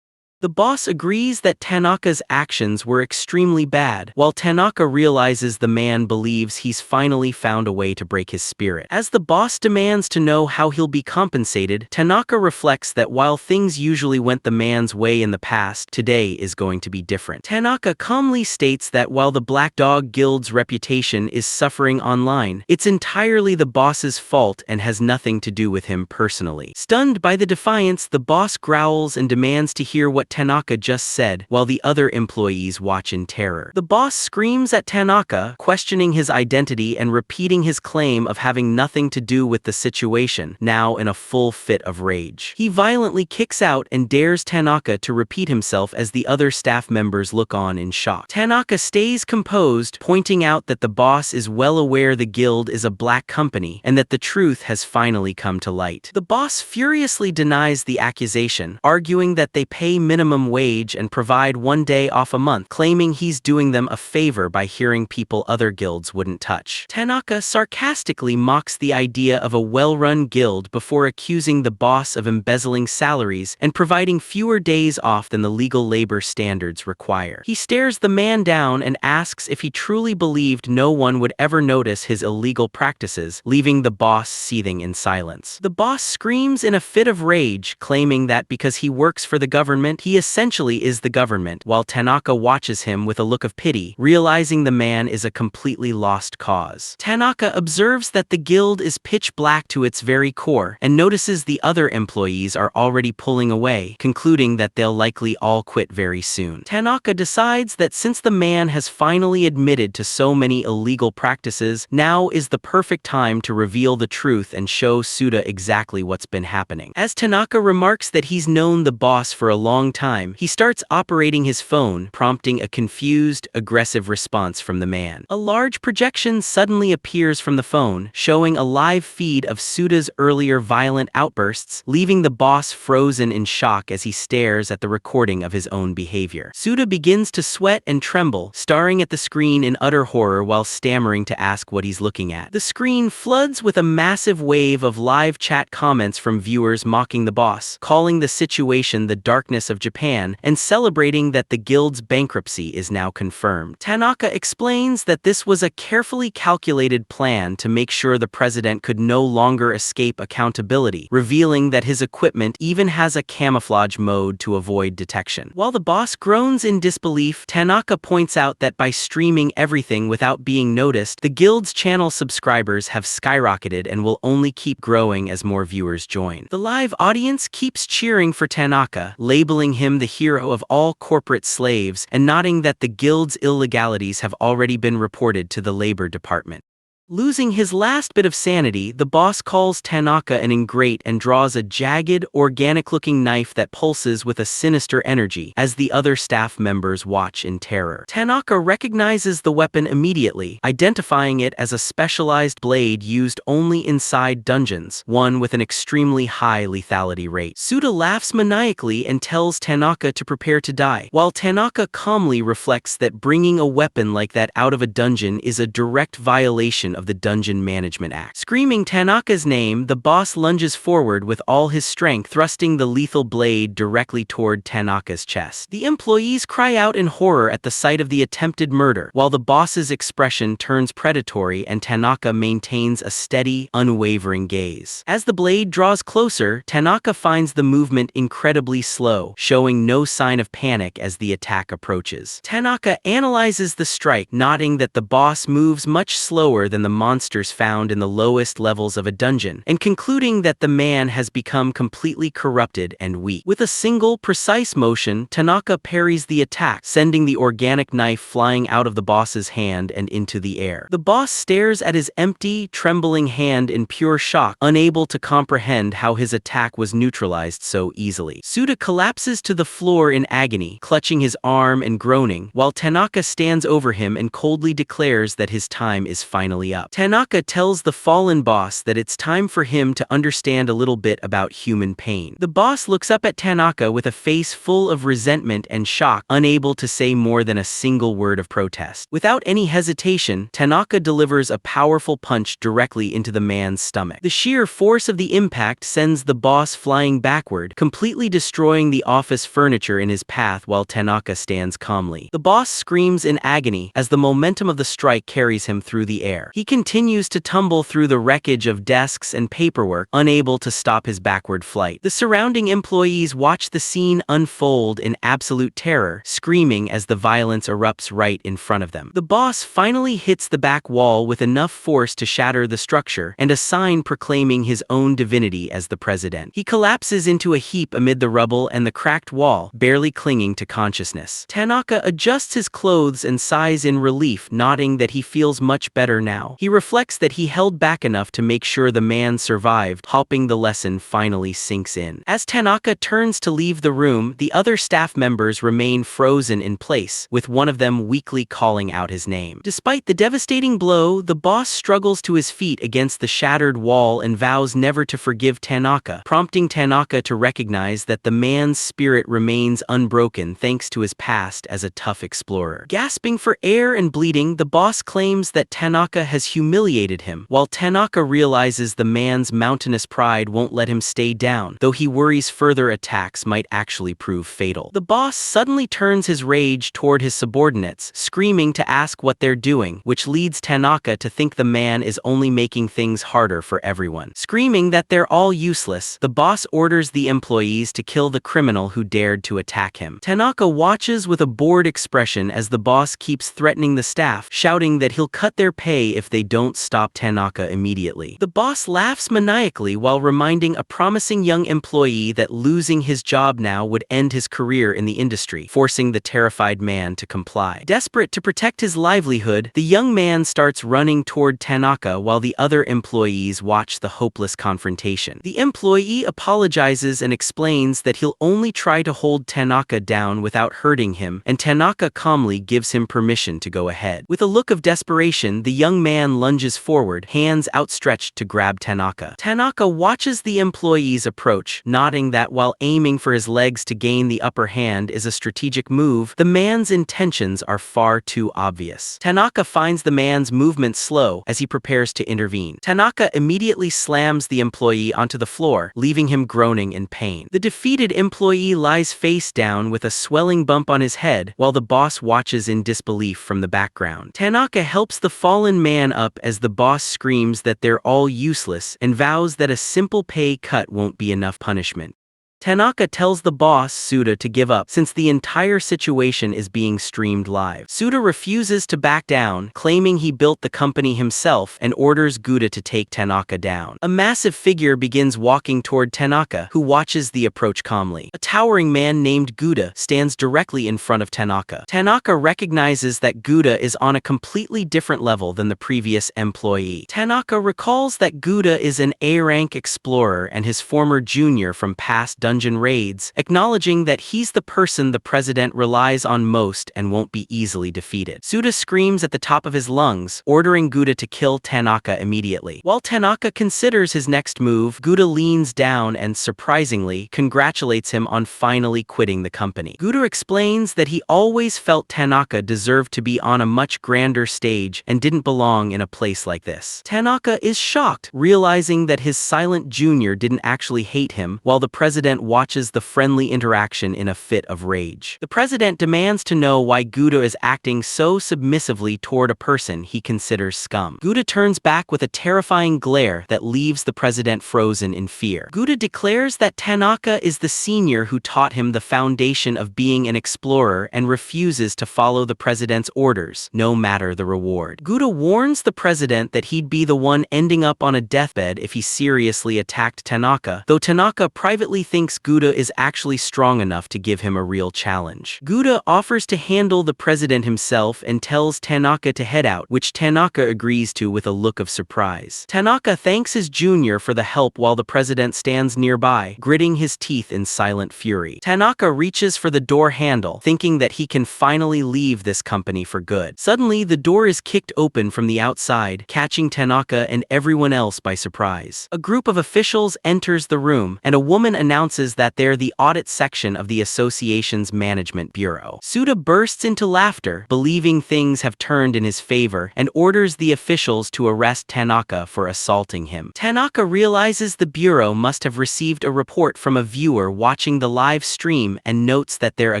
The boss agrees that Tanaka's actions were extremely bad, while Tanaka realizes the man believes he's finally found a way to break his spirit. As the boss demands to know how he'll be compensated, Tanaka reflects that while things usually went the man's way in the past, today is going to be different. Tanaka calmly states that while the Black Dog Guild's reputation is suffering online, it's entirely the boss's fault and has nothing to do with him personally. Stunned by the defiance, the boss growls and demands to hear what Tanaka just said, while the other employees watch in terror. The boss screams at Tanaka, questioning his identity and repeating his claim of having nothing to do with the situation, now in a full fit of rage. He violently kicks out and dares Tanaka to repeat himself as the other staff members look on in shock. Tanaka stays composed, pointing out that the boss is well aware the guild is a black company and that the truth has finally come to light. The boss furiously denies the accusation, arguing that they pay minimum wage and provide 1 day off a month, claiming he's doing them a favor by hearing people other guilds wouldn't touch. Tanaka sarcastically mocks the idea of a well-run guild before accusing the boss of embezzling salaries and providing fewer days off than the legal labor standards require. He stares the man down and asks if he truly believed no one would ever notice his illegal practices, leaving the boss seething in silence. The boss screams in a fit of rage, claiming that because he works for the government, he essentially is the government, while Tanaka watches him with a look of pity, realizing the man is a completely lost cause. Tanaka observes that the guild is pitch black to its very core, and notices the other employees are already pulling away, concluding that they'll likely all quit very soon. Tanaka decides that since the man has finally admitted to so many illegal practices, now is the perfect time to reveal the truth and show Suda exactly what's been happening. As Tanaka remarks that he's known the boss for a long time, he starts operating his phone, prompting a confused, aggressive response from the man. A large projection suddenly appears from the phone, showing a live feed of Suda's earlier violent outbursts, leaving the boss frozen in shock as he stares at the recording of his own behavior. Suda begins to sweat and tremble, staring at the screen in utter horror while stammering to ask what he's looking at. The screen floods with a massive wave of live chat comments from viewers mocking the boss, calling the situation the darkness of Japan, and celebrating that the guild's bankruptcy is now confirmed. Tanaka explains that this was a carefully calculated plan to make sure the president could no longer escape accountability, revealing that his equipment even has a camouflage mode to avoid detection. While the boss groans in disbelief, Tanaka points out that by streaming everything without being noticed, the guild's channel subscribers have skyrocketed and will only keep growing as more viewers join. The live audience keeps cheering for Tanaka, labeling him the hero of all corporate slaves and nodding that the guild's illegalities have already been reported to the labor department. Losing his last bit of sanity, the boss calls Tanaka an ingrate and draws a jagged, organic-looking knife that pulses with a sinister energy as the other staff members watch in terror. Tanaka recognizes the weapon immediately, identifying it as a specialized blade used only inside dungeons, one with an extremely high lethality rate. Suda laughs maniacally and tells Tanaka to prepare to die, while Tanaka calmly reflects that bringing a weapon like that out of a dungeon is a direct violation of the Dungeon Management Act. Screaming Tanaka's name, the boss lunges forward with all his strength, thrusting the lethal blade directly toward Tanaka's chest. The employees cry out in horror at the sight of the attempted murder, while the boss's expression turns predatory and Tanaka maintains a steady, unwavering gaze. As the blade draws closer, Tanaka finds the movement incredibly slow, showing no sign of panic as the attack approaches. Tanaka analyzes the strike, noting that the boss moves much slower than the monsters found in the lowest levels of a dungeon, and concluding that the man has become completely corrupted and weak. With a single, precise motion, Tanaka parries the attack, sending the organic knife flying out of the boss's hand and into the air. The boss stares at his empty, trembling hand in pure shock, unable to comprehend how his attack was neutralized so easily. Suda collapses to the floor in agony, clutching his arm and groaning, while Tanaka stands over him and coldly declares that his time is finally up. up. Tanaka tells the fallen boss that it's time for him to understand a little bit about human pain. The boss looks up at Tanaka with a face full of resentment and shock, unable to say more than a single word of protest. Without any hesitation, Tanaka delivers a powerful punch directly into the man's stomach. The sheer force of the impact sends the boss flying backward, completely destroying the office furniture in his path while Tanaka stands calmly. The boss screams in agony as the momentum of the strike carries him through the air. He continues to tumble through the wreckage of desks and paperwork, unable to stop his backward flight. The surrounding employees watch the scene unfold in absolute terror, screaming as the violence erupts right in front of them. The boss finally hits the back wall with enough force to shatter the structure, and a sign proclaiming his own divinity as the president. He collapses into a heap amid the rubble and the cracked wall, barely clinging to consciousness. Tanaka adjusts his clothes and sighs in relief, nodding that he feels much better now. He reflects that he held back enough to make sure the man survived, hoping the lesson finally sinks in. As Tanaka turns to leave the room, the other staff members remain frozen in place, with one of them weakly calling out his name. Despite the devastating blow, the boss struggles to his feet against the shattered wall and vows never to forgive Tanaka, prompting Tanaka to recognize that the man's spirit remains unbroken thanks to his past as a tough explorer. Gasping for air and bleeding, the boss claims that Tanaka has humiliated him, while Tanaka realizes the man's mountainous pride won't let him stay down, though he worries further attacks might actually prove fatal. The boss suddenly turns his rage toward his subordinates, screaming to ask what they're doing, which leads Tanaka to think the man is only making things harder for everyone. Screaming that they're all useless, the boss orders the employees to kill the criminal who dared to attack him. Tanaka watches with a bored expression as the boss keeps threatening the staff, shouting that he'll cut their pay if they don't stop Tanaka immediately. The boss laughs maniacally while reminding a promising young employee that losing his job now would end his career in the industry, forcing the terrified man to comply. Desperate to protect his livelihood, the young man starts running toward Tanaka while the other employees watch the hopeless confrontation. The employee apologizes and explains that he'll only try to hold Tanaka down without hurting him, and Tanaka calmly gives him permission to go ahead. With a look of desperation, the young man lunges forward, hands outstretched to grab Tanaka. Tanaka watches the employees approach, nodding that while aiming for his legs to gain the upper hand is a strategic move, the man's intentions are far too obvious. Tanaka finds the man's movement slow as he prepares to intervene. Tanaka immediately slams the employee onto the floor, leaving him groaning in pain. The defeated employee lies face down with a swelling bump on his head, while the boss watches in disbelief from the background. Tanaka helps the fallen man up as the boss screams that they're all useless and vows that a simple pay cut won't be enough punishment. Tanaka tells the boss, Suda, to give up since the entire situation is being streamed live. Suda refuses to back down, claiming he built the company himself, and orders Guda to take Tanaka down. A massive figure begins walking toward Tanaka, who watches the approach calmly. A towering man named Guda stands directly in front of Tanaka. Tanaka recognizes that Guda is on a completely different level than the previous employee. Tanaka recalls that Guda is an A-rank explorer and his former junior from past dungeon raids, acknowledging that he's the person the president relies on most and won't be easily defeated. Suda screams at the top of his lungs, ordering Guda to kill Tanaka immediately. While Tanaka considers his next move, Guda leans down and, surprisingly, congratulates him on finally quitting the company. Guda explains that he always felt Tanaka deserved to be on a much grander stage and didn't belong in a place like this. Tanaka is shocked, realizing that his silent junior didn't actually hate him, while the president watches the friendly interaction in a fit of rage. The president demands to know why Guda is acting so submissively toward a person he considers scum. Guda turns back with a terrifying glare that leaves the president frozen in fear. Guda declares that Tanaka is the senior who taught him the foundation of being an explorer and refuses to follow the president's orders, no matter the reward. Guda warns the president that he'd be the one ending up on a deathbed if he seriously attacked Tanaka, though Tanaka privately thinks thinks Gouda is actually strong enough to give him a real challenge. Gouda offers to handle the president himself and tells Tanaka to head out, which Tanaka agrees to with a look of surprise. Tanaka thanks his junior for the help while the president stands nearby, gritting his teeth in silent fury. Tanaka reaches for the door handle, thinking that he can finally leave this company for good. Suddenly, the door is kicked open from the outside, catching Tanaka and everyone else by surprise. A group of officials enters the room, and a woman announces that they're the audit section of the association's management bureau. Suda bursts into laughter, believing things have turned in his favor, and orders the officials to arrest Tanaka for assaulting him. Tanaka realizes the bureau must have received a report from a viewer watching the live stream and notes that they're a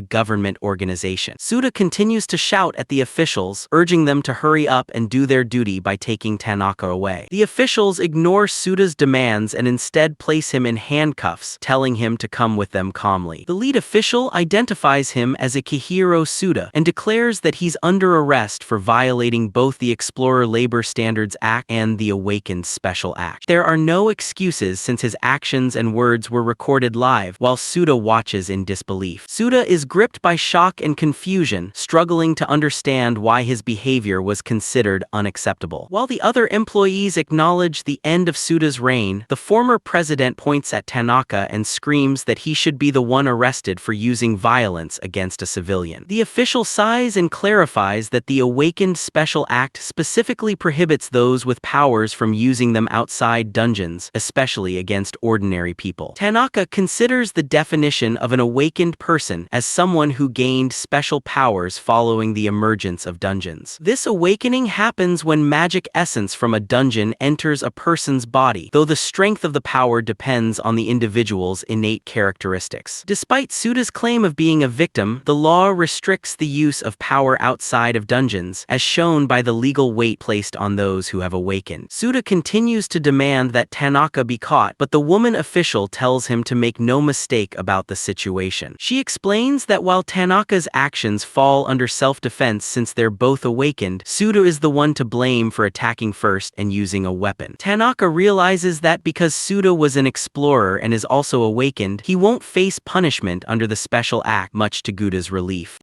government organization. Suda continues to shout at the officials, urging them to hurry up and do their duty by taking Tanaka away. The officials ignore Suda's demands and instead place him in handcuffs, telling him to come with them calmly. The lead official identifies him as Akihiro Suda and declares that he's under arrest for violating both the Explorer Labor Standards Act and the Awakened Special Act. There are no excuses since his actions and words were recorded live, while Suda watches in disbelief. Suda is gripped by shock and confusion, struggling to understand why his behavior was considered unacceptable. While the other employees acknowledge the end of Suda's reign, the former president points at Tanaka and screams that he should be the one arrested for using violence against a civilian. The official sighs and clarifies that the Awakened Special Act specifically prohibits those with powers from using them outside dungeons, especially against ordinary people. Tanaka considers the definition of an awakened person as someone who gained special powers following the emergence of dungeons. This awakening happens when magic essence from a dungeon enters a person's body, though the strength of the power depends on the individual's innate characteristics. Despite Suda's claim of being a victim, the law restricts the use of power outside of dungeons, as shown by the legal weight placed on those who have awakened. Suda continues to demand that Tanaka be caught, but the woman official tells him to make no mistake about the situation. She explains that while Tanaka's actions fall under self-defense since they're both awakened, Suda is the one to blame for attacking first and using a weapon. Tanaka realizes that because Suda was an explorer and is also awakened, he won't face punishment under the special act, much to Gouda's relief.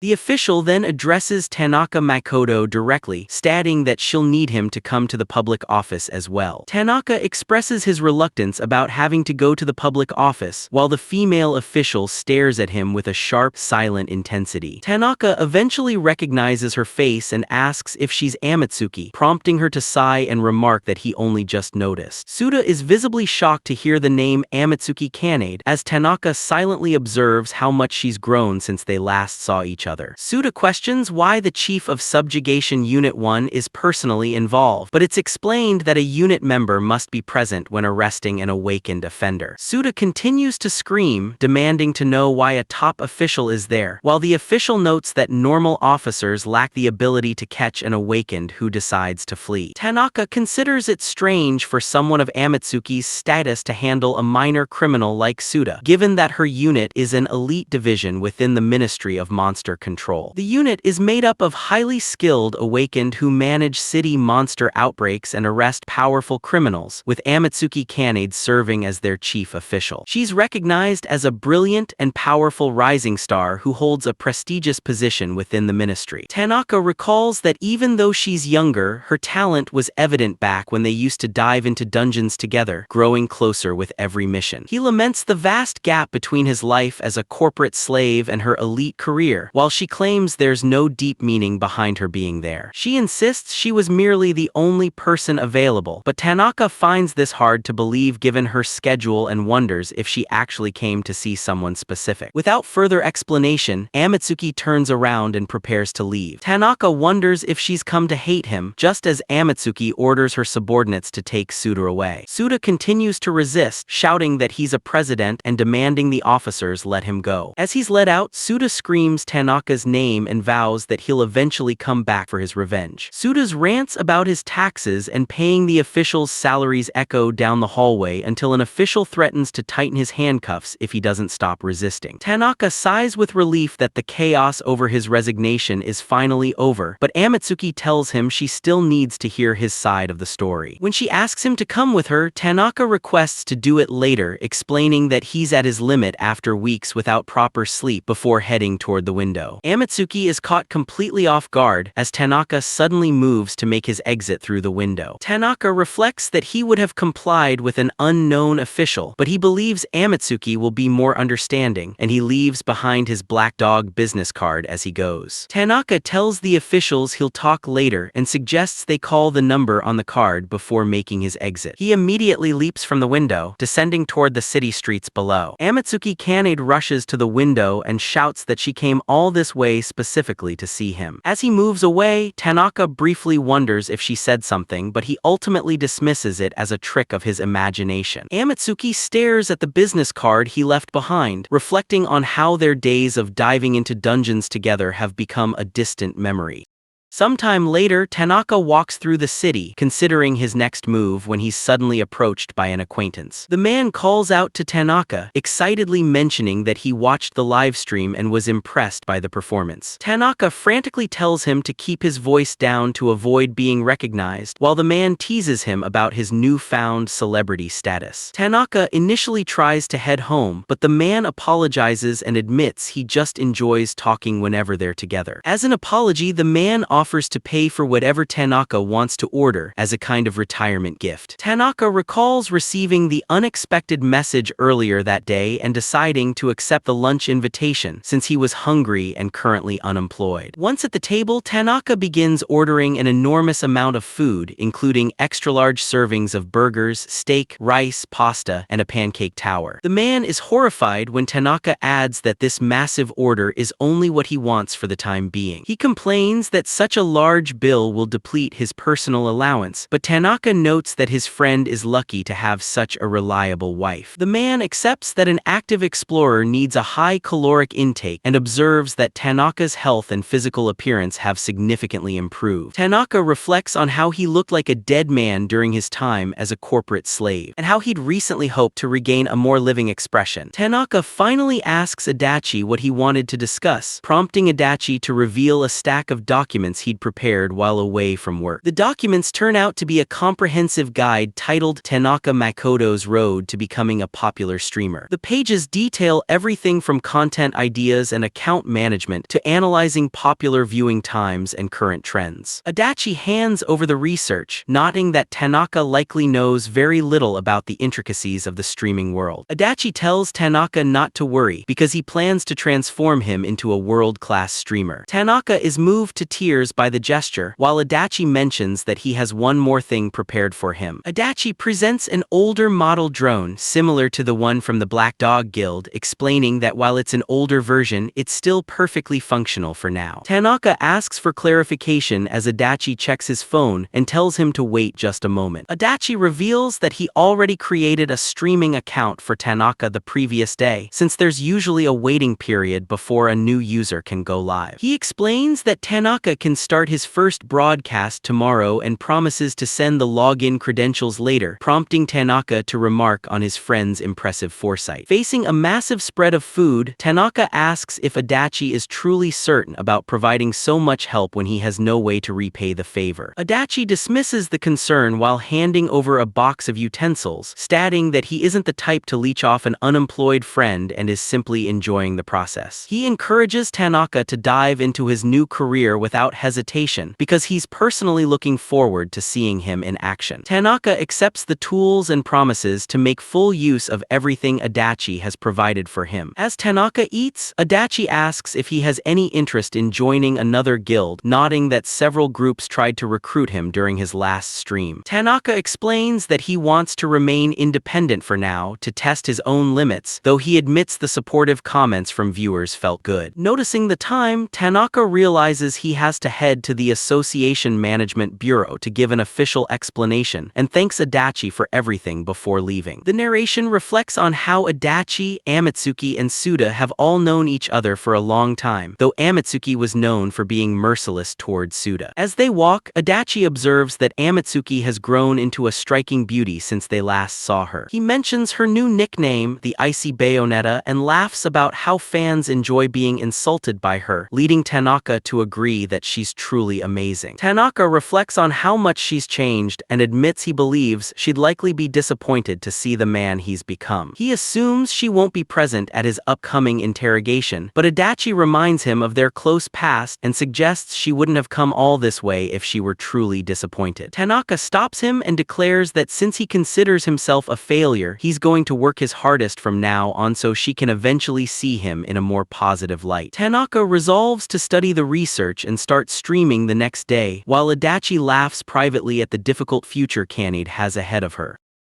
The official then addresses Tanaka Makoto directly, stating that she'll need him to come to the public office as well. Tanaka expresses his reluctance about having to go to the public office, while the female official stares at him with a sharp, silent intensity. Tanaka eventually recognizes her face and asks if she's Amatsuki, prompting her to sigh and remark that he only just noticed. Suda is visibly shocked to hear the name Amatsuki Kanade, as Tanaka silently observes how much she's grown since they last saw each other. Suda questions why the chief of Subjugation Unit 1 is personally involved, but it's explained that a unit member must be present when arresting an awakened offender. Suda continues to scream, demanding to know why a top official is there, while the official notes that normal officers lack the ability to catch an awakened who decides to flee. Tanaka considers it strange for someone of Amatsuki's status to handle a minor criminal like Suda, given that her unit is an elite division within the Ministry of Monster Control. The unit is made up of highly skilled awakened who manage city monster outbreaks and arrest powerful criminals, with Amatsuki Kanade serving as their chief official. She's recognized as a brilliant and powerful rising star who holds a prestigious position within the ministry. Tanaka recalls that even though she's younger, her talent was evident back when they used to dive into dungeons together, growing closer with every mission. He laments the vast gap between his life as a corporate slave and her elite career, while she claims there's no deep meaning behind her being there. She insists she was merely the only person available, but Tanaka finds this hard to believe given her schedule and wonders if she actually came to see someone specific. Without further explanation, Amatsuki turns around and prepares to leave. Tanaka wonders if she's come to hate him, just as Amatsuki orders her subordinates to take Suda away. Suda continues to resist, shouting that he's a president and demanding the officers let him go. As he's let out, Suda screams Tanaka Tanaka's name and vows that he'll eventually come back for his revenge. Suda's rants about his taxes and paying the officials' salaries echo down the hallway until an official threatens to tighten his handcuffs if he doesn't stop resisting. Tanaka sighs with relief that the chaos over his resignation is finally over, but Amatsuki tells him she still needs to hear his side of the story. When she asks him to come with her, Tanaka requests to do it later, explaining that he's at his limit after weeks without proper sleep before heading toward the window. Amatsuki is caught completely off guard as Tanaka suddenly moves to make his exit through the window. Tanaka reflects that he would have complied with an unknown official, but he believes Amatsuki will be more understanding, and he leaves behind his black dog business card as he goes. Tanaka tells the officials he'll talk later and suggests they call the number on the card before making his exit. He immediately leaps from the window, descending toward the city streets below. Amatsuki Kanade rushes to the window and shouts that she came all this way specifically to see him. As he moves away, Tanaka briefly wonders if she said something, but he ultimately dismisses it as a trick of his imagination. Amatsuki stares at the business card he left behind, reflecting on how their days of diving into dungeons together have become a distant memory. Sometime later, Tanaka walks through the city, considering his next move when he's suddenly approached by an acquaintance. The man calls out to Tanaka, excitedly mentioning that he watched the livestream and was impressed by the performance. Tanaka frantically tells him to keep his voice down to avoid being recognized, while the man teases him about his newfound celebrity status. Tanaka initially tries to head home, but the man apologizes and admits he just enjoys talking whenever they're together. As an apology, the man offers to pay for whatever Tanaka wants to order as a kind of retirement gift. Tanaka recalls receiving the unexpected message earlier that day and deciding to accept the lunch invitation since he was hungry and currently unemployed. Once at the table, Tanaka begins ordering an enormous amount of food, including extra-large servings of burgers, steak, rice, pasta, and a pancake tower. The man is horrified when Tanaka adds that this massive order is only what he wants for the time being. He complains that such a large bill will deplete his personal allowance, but Tanaka notes that his friend is lucky to have such a reliable wife. The man accepts that an active explorer needs a high caloric intake and observes that Tanaka's health and physical appearance have significantly improved. Tanaka reflects on how he looked like a dead man during his time as a corporate slave, and how he'd recently hoped to regain a more living expression. Tanaka finally asks Adachi what he wanted to discuss, prompting Adachi to reveal a stack of documents he'd prepared while away from work. The documents turn out to be a comprehensive guide titled Tanaka Makoto's Road to Becoming a Popular Streamer. The pages detail everything from content ideas and account management to analyzing popular viewing times and current trends. Adachi hands over the research, noting that Tanaka likely knows very little about the intricacies of the streaming world. Adachi tells Tanaka not to worry because he plans to transform him into a world-class streamer. Tanaka is moved to tears by the gesture, while Adachi mentions that he has one more thing prepared for him. Adachi presents an older model drone similar to the one from the Black Dog Guild, explaining that while it's an older version, it's still perfectly functional for now. Tanaka asks for clarification as Adachi checks his phone and tells him to wait just a moment. Adachi reveals that he already created a streaming account for Tanaka the previous day, since there's usually a waiting period before a new user can go live. He explains that Tanaka can start his first broadcast tomorrow and promises to send the login credentials later, prompting Tanaka to remark on his friend's impressive foresight. Facing a massive spread of food, Tanaka asks if Adachi is truly certain about providing so much help when he has no way to repay the favor. Adachi dismisses the concern while handing over a box of utensils, stating that he isn't the type to leech off an unemployed friend and is simply enjoying the process. He encourages Tanaka to dive into his new career without hesitation because he's personally looking forward to seeing him in action. Tanaka accepts the tools and promises to make full use of everything Adachi has provided for him. As Tanaka eats, Adachi asks if he has any interest in joining another guild, noting that several groups tried to recruit him during his last stream. Tanaka explains that he wants to remain independent for now to test his own limits, though he admits the supportive comments from viewers felt good. Noticing the time, Tanaka realizes he has to head to the Association Management Bureau to give an official explanation, and thanks Adachi for everything before leaving. The narration reflects on how Adachi, Amatsuki, and Suda have all known each other for a long time, though Amatsuki was known for being merciless towards Suda. As they walk, Adachi observes that Amatsuki has grown into a striking beauty since they last saw her. He mentions her new nickname, the Icy Bayonetta, and laughs about how fans enjoy being insulted by her, leading Tanaka to agree that she's truly amazing. Tanaka reflects on how much she's changed and admits he believes she'd likely be disappointed to see the man he's become. He assumes she won't be present at his upcoming interrogation, but Adachi reminds him of their close past and suggests she wouldn't have come all this way if she were truly disappointed. Tanaka stops him and declares that since he considers himself a failure, he's going to work his hardest from now on so she can eventually see him in a more positive light. Tanaka resolves to study the research and start streaming the next day, while Adachi laughs privately at the difficult future Kanide has ahead of her.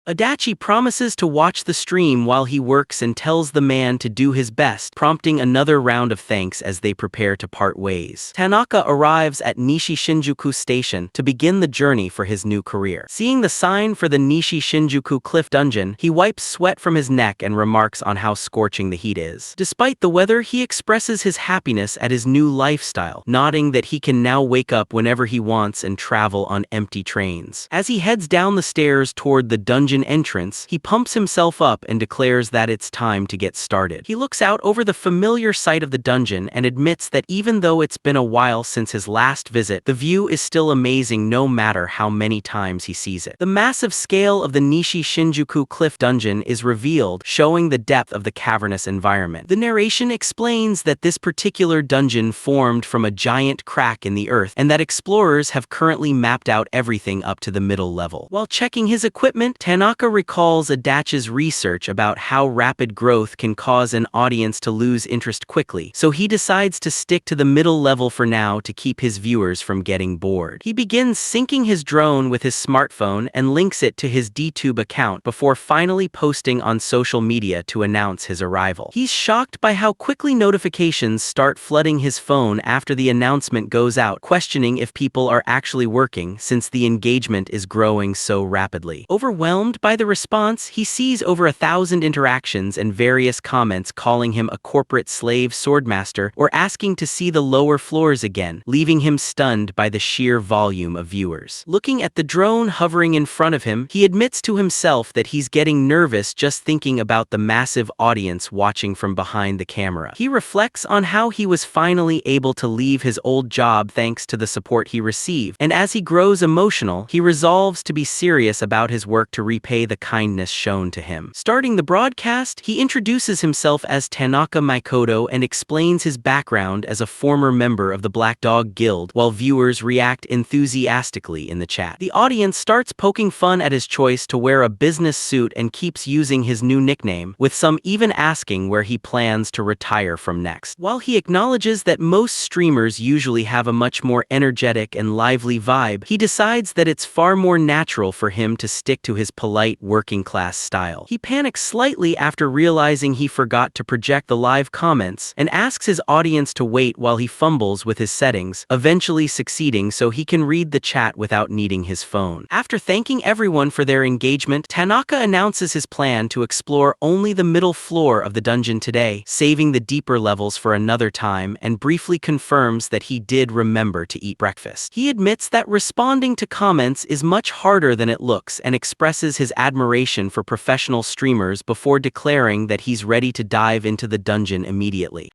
Adachi promises to watch the stream while he works and tells the man to do his best, prompting another round of thanks as they prepare to part ways. Tanaka arrives at Nishi Shinjuku Station to begin the journey for his new career. Seeing the sign for the Nishi Shinjuku Cliff Dungeon, he wipes sweat from his neck and remarks on how scorching the heat is. Despite the weather, he expresses his happiness at his new lifestyle, nodding that he can now wake up whenever he wants and travel on empty trains. As he heads down the stairs toward the dungeon entrance, he pumps himself up and declares that it's time to get started. He looks out over the familiar sight of the dungeon and admits that even though it's been a while since his last visit, the view is still amazing no matter how many times he sees it. The massive scale of the Nishi Shinjuku Cliff Dungeon is revealed, showing the depth of the cavernous environment. The narration explains that this particular dungeon formed from a giant crack in the earth, and that explorers have currently mapped out everything up to the middle level. While checking his equipment, Tanaka recalls Adachi's research about how rapid growth can cause an audience to lose interest quickly, so he decides to stick to the middle level for now to keep his viewers from getting bored. He begins syncing his drone with his smartphone and links it to his DTube account before finally posting on social media to announce his arrival. He's shocked by how quickly notifications start flooding his phone after the announcement goes out, questioning if people are actually working since the engagement is growing so rapidly. Overwhelmed by the response, he sees over 1,000 interactions and various comments calling him a corporate slave swordmaster or asking to see the lower floors again, leaving him stunned by the sheer volume of viewers. Looking at the drone hovering in front of him, he admits to himself that he's getting nervous just thinking about the massive audience watching from behind the camera. He reflects on how he was finally able to leave his old job thanks to the support he received, and as he grows emotional, he resolves to be serious about his work to repay the kindness shown to him. Starting the broadcast, he introduces himself as Tanaka Makoto and explains his background as a former member of the Black Dog Guild, while viewers react enthusiastically in the chat. The audience starts poking fun at his choice to wear a business suit and keeps using his new nickname, with some even asking where he plans to retire from next. While he acknowledges that most streamers usually have a much more energetic and lively vibe, he decides that it's far more natural for him to stick to his polite working-class style. He panics slightly after realizing he forgot to project the live comments and asks his audience to wait while he fumbles with his settings, eventually succeeding so he can read the chat without needing his phone. After thanking everyone for their engagement, Tanaka announces his plan to explore only the middle floor of the dungeon today, saving the deeper levels for another time, and briefly confirms that he did remember to eat breakfast. He admits that responding to comments is much harder than it looks and expresses his admiration for professional streamers before declaring that he's ready to dive into the dungeon immediately.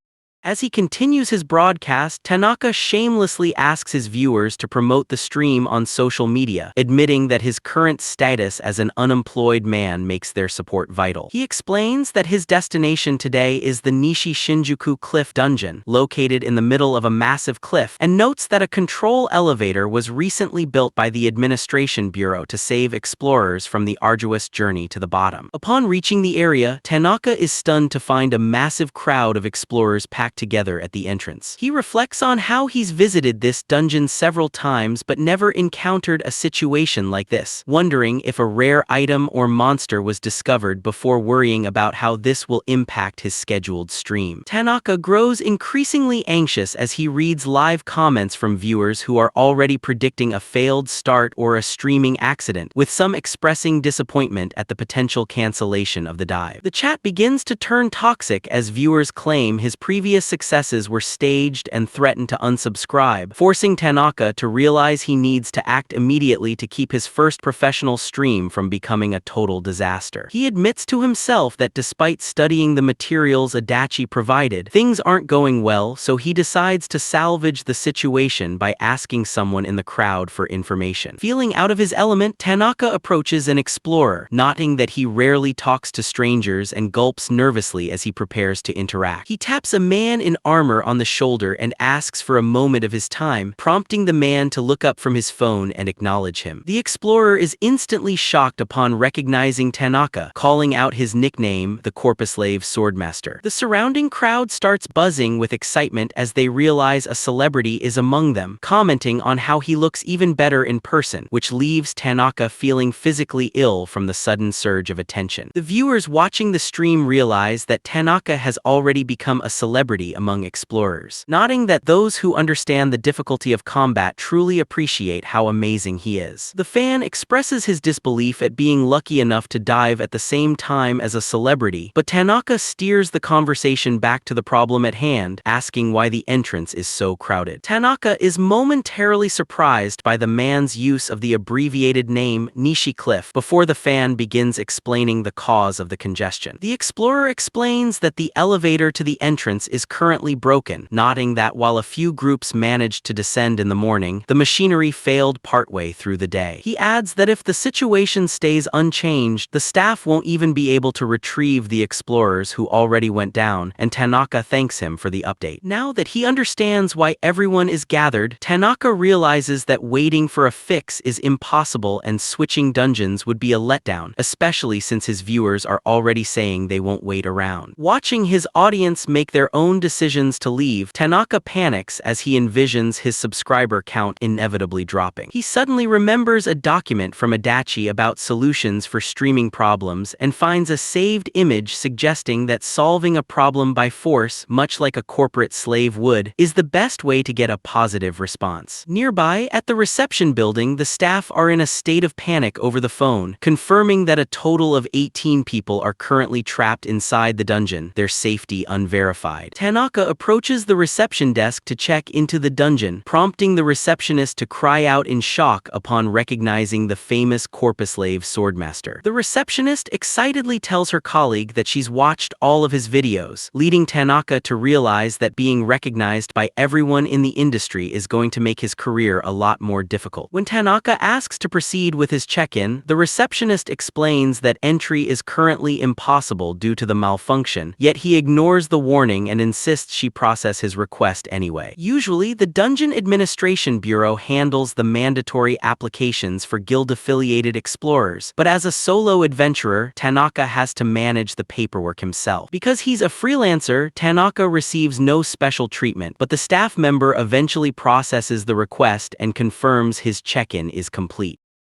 As he continues his broadcast, Tanaka shamelessly asks his viewers to promote the stream on social media, admitting that his current status as an unemployed man makes their support vital. He explains that his destination today is the Nishi Shinjuku Cliff Dungeon, located in the middle of a massive cliff, and notes that a control elevator was recently built by the Administration Bureau to save explorers from the arduous journey to the bottom. Upon reaching the area, Tanaka is stunned to find a massive crowd of explorers packed back together at the entrance. He reflects on how he's visited this dungeon several times but never encountered a situation like this, wondering if a rare item or monster was discovered before worrying about how this will impact his scheduled stream. Tanaka grows increasingly anxious as he reads live comments from viewers who are already predicting a failed start or a streaming accident, with some expressing disappointment at the potential cancellation of the dive. The chat begins to turn toxic as viewers claim his previous successes were staged and threaten to unsubscribe, forcing Tanaka to realize he needs to act immediately to keep his first professional stream from becoming a total disaster. He admits to himself that despite studying the materials Adachi provided, things aren't going well, so he decides to salvage the situation by asking someone in the crowd for information. Feeling out of his element, Tanaka approaches an explorer, noting that he rarely talks to strangers and gulps nervously as he prepares to interact. He taps a man in armor on the shoulder and asks for a moment of his time, prompting the man to look up from his phone and acknowledge him. The explorer is instantly shocked upon recognizing Tanaka, calling out his nickname, the Corpuslave Swordmaster. The surrounding crowd starts buzzing with excitement as they realize a celebrity is among them, commenting on how he looks even better in person, which leaves Tanaka feeling physically ill from the sudden surge of attention. The viewers watching the stream realize that Tanaka has already become a celebrity among explorers, noting that those who understand the difficulty of combat truly appreciate how amazing he is. The fan expresses his disbelief at being lucky enough to dive at the same time as a celebrity, but Tanaka steers the conversation back to the problem at hand, asking why the entrance is so crowded. Tanaka is momentarily surprised by the man's use of the abbreviated name Nishi Cliff before the fan begins explaining the cause of the congestion. The explorer explains that the elevator to the entrance is currently broken, noting that while a few groups managed to descend in the morning, the machinery failed partway through the day. He adds that if the situation stays unchanged, the staff won't even be able to retrieve the explorers who already went down, and Tanaka thanks him for the update. Now that he understands why everyone is gathered, Tanaka realizes that waiting for a fix is impossible and switching dungeons would be a letdown, especially since his viewers are already saying they won't wait around. Watching his audience make their own decisions to leave, Tanaka panics as he envisions his subscriber count inevitably dropping. He suddenly remembers a document from Adachi about solutions for streaming problems and finds a saved image suggesting that solving a problem by force, much like a corporate slave would, is the best way to get a positive response. Nearby, at the reception building, the staff are in a state of panic over the phone, confirming that a total of 18 people are currently trapped inside the dungeon, their safety unverified. Tanaka approaches the reception desk to check into the dungeon, prompting the receptionist to cry out in shock upon recognizing the famous Corpuslave Swordmaster. The receptionist excitedly tells her colleague that she's watched all of his videos, leading Tanaka to realize that being recognized by everyone in the industry is going to make his career a lot more difficult. When Tanaka asks to proceed with his check-in, the receptionist explains that entry is currently impossible due to the malfunction, yet he ignores the warning and insists she process his request anyway. Usually, the Dungeon Administration Bureau handles the mandatory applications for guild-affiliated explorers, but as a solo adventurer, Tanaka has to manage the paperwork himself. Because he's a freelancer, Tanaka receives no special treatment, but the staff member eventually processes the request and confirms his check-in is complete.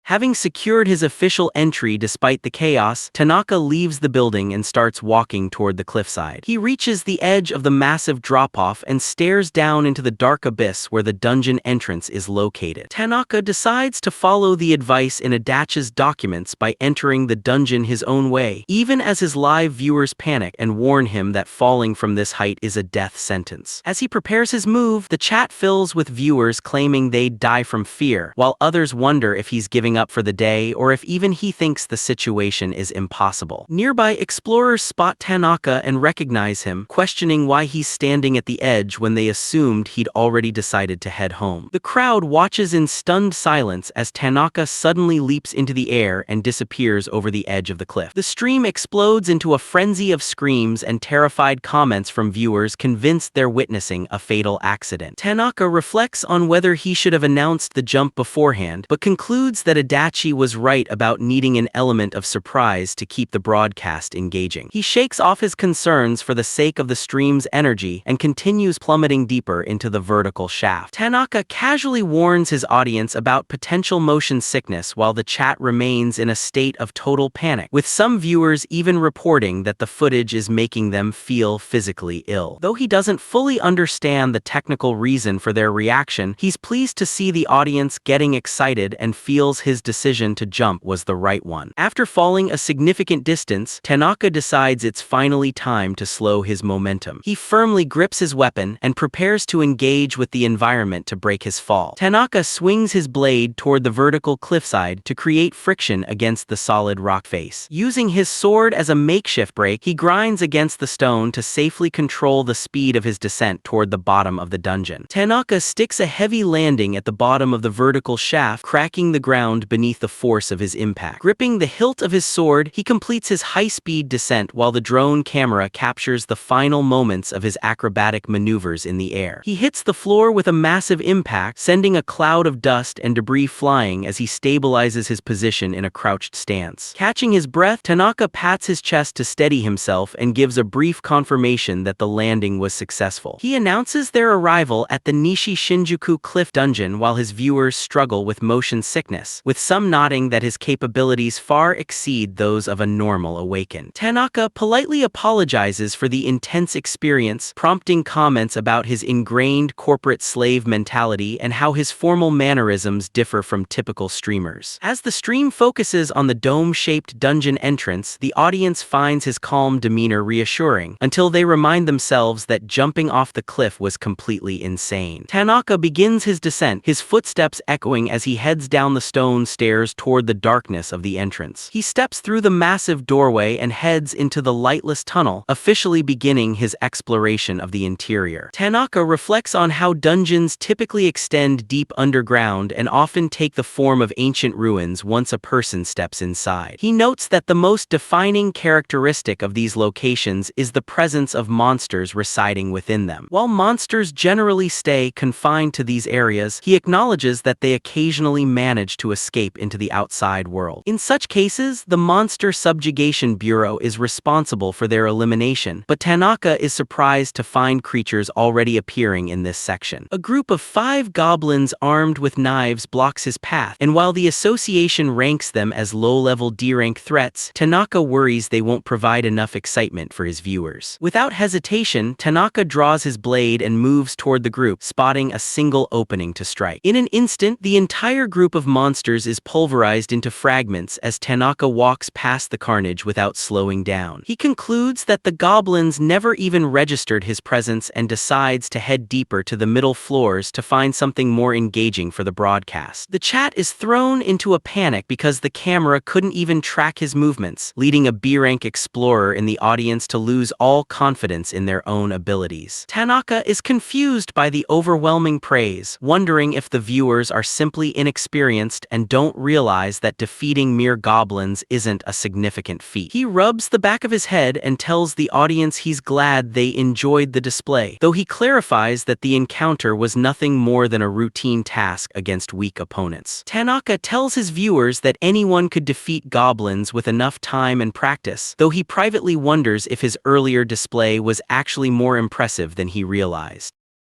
Having secured his official entry despite the chaos, Tanaka leaves the building and starts walking toward the cliffside. He reaches the edge of the massive drop-off and stares down into the dark abyss where the dungeon entrance is located. Tanaka decides to follow the advice in Adachi's documents by entering the dungeon his own way, even as his live viewers panic and warn him that falling from this height is a death sentence. As he prepares his move, the chat fills with viewers claiming they'd die from fear, while others wonder if he's giving up for the day or if even he thinks the situation is impossible. Nearby explorers spot Tanaka and recognize him, questioning why he's standing at the edge when they assumed he'd already decided to head home. The crowd watches in stunned silence as Tanaka suddenly leaps into the air and disappears over the edge of the cliff. The stream explodes into a frenzy of screams and terrified comments from viewers convinced they're witnessing a fatal accident. Tanaka reflects on whether he should have announced the jump beforehand, but concludes that Adachi was right about needing an element of surprise to keep the broadcast engaging. He shakes off his concerns for the sake of the stream's energy and continues plummeting deeper into the vertical shaft. Tanaka casually warns his audience about potential motion sickness while the chat remains in a state of total panic, with some viewers even reporting that the footage is making them feel physically ill. Though he doesn't fully understand the technical reason for their reaction, he's pleased to see the audience getting excited and feels his decision to jump was the right one. After falling a significant distance, Tanaka decides it's finally time to slow his momentum. He firmly grips his weapon and prepares to engage with the environment to break his fall. Tanaka swings his blade toward the vertical cliffside to create friction against the solid rock face. Using his sword as a makeshift brake, he grinds against the stone to safely control the speed of his descent toward the bottom of the dungeon. Tanaka sticks a heavy landing at the bottom of the vertical shaft, cracking the ground beneath the force of his impact. Gripping the hilt of his sword, he completes his high-speed descent while the drone camera captures the final moments of his acrobatic maneuvers in the air. He hits the floor with a massive impact, sending a cloud of dust and debris flying as he stabilizes his position in a crouched stance. Catching his breath, Tanaka pats his chest to steady himself and gives a brief confirmation that the landing was successful. He announces their arrival at the Nishi Shinjuku Cliff Dungeon while his viewers struggle with motion sickness, with some nodding that his capabilities far exceed those of a normal awakened. Tanaka politely apologizes for the intense experience, prompting comments about his ingrained corporate slave mentality and how his formal mannerisms differ from typical streamers. As the stream focuses on the dome-shaped dungeon entrance, the audience finds his calm demeanor reassuring, until they remind themselves that jumping off the cliff was completely insane. Tanaka begins his descent, his footsteps echoing as he heads down the stone stairs toward the darkness of the entrance. He steps through the massive doorway and heads into the lightless tunnel, officially beginning his exploration of the interior. Tanaka reflects on how dungeons typically extend deep underground and often take the form of ancient ruins once a person steps inside. He notes that the most defining characteristic of these locations is the presence of monsters residing within them. While monsters generally stay confined to these areas, he acknowledges that they occasionally manage to escape into the outside world. In such cases, the Monster Subjugation Bureau is responsible for their elimination, but Tanaka is surprised to find creatures already appearing in this section. A group of 5 goblins armed with knives blocks his path, and while the association ranks them as low-level D-rank threats, Tanaka worries they won't provide enough excitement for his viewers. Without hesitation, Tanaka draws his blade and moves toward the group, spotting a single opening to strike. In an instant, the entire group of monsters is pulverized into fragments as Tanaka walks past the carnage without slowing down. He concludes that the goblins never even registered his presence and decides to head deeper to the middle floors to find something more engaging for the broadcast. The chat is thrown into a panic because the camera couldn't even track his movements, leading a B-rank explorer in the audience to lose all confidence in their own abilities. Tanaka is confused by the overwhelming praise, wondering if the viewers are simply inexperienced and don't realize that defeating mere goblins isn't a significant feat. He rubs the back of his head and tells the audience he's glad they enjoyed the display, though he clarifies that the encounter was nothing more than a routine task against weak opponents. Tanaka tells his viewers that anyone could defeat goblins with enough time and practice, though he privately wonders if his earlier display was actually more impressive than he realized.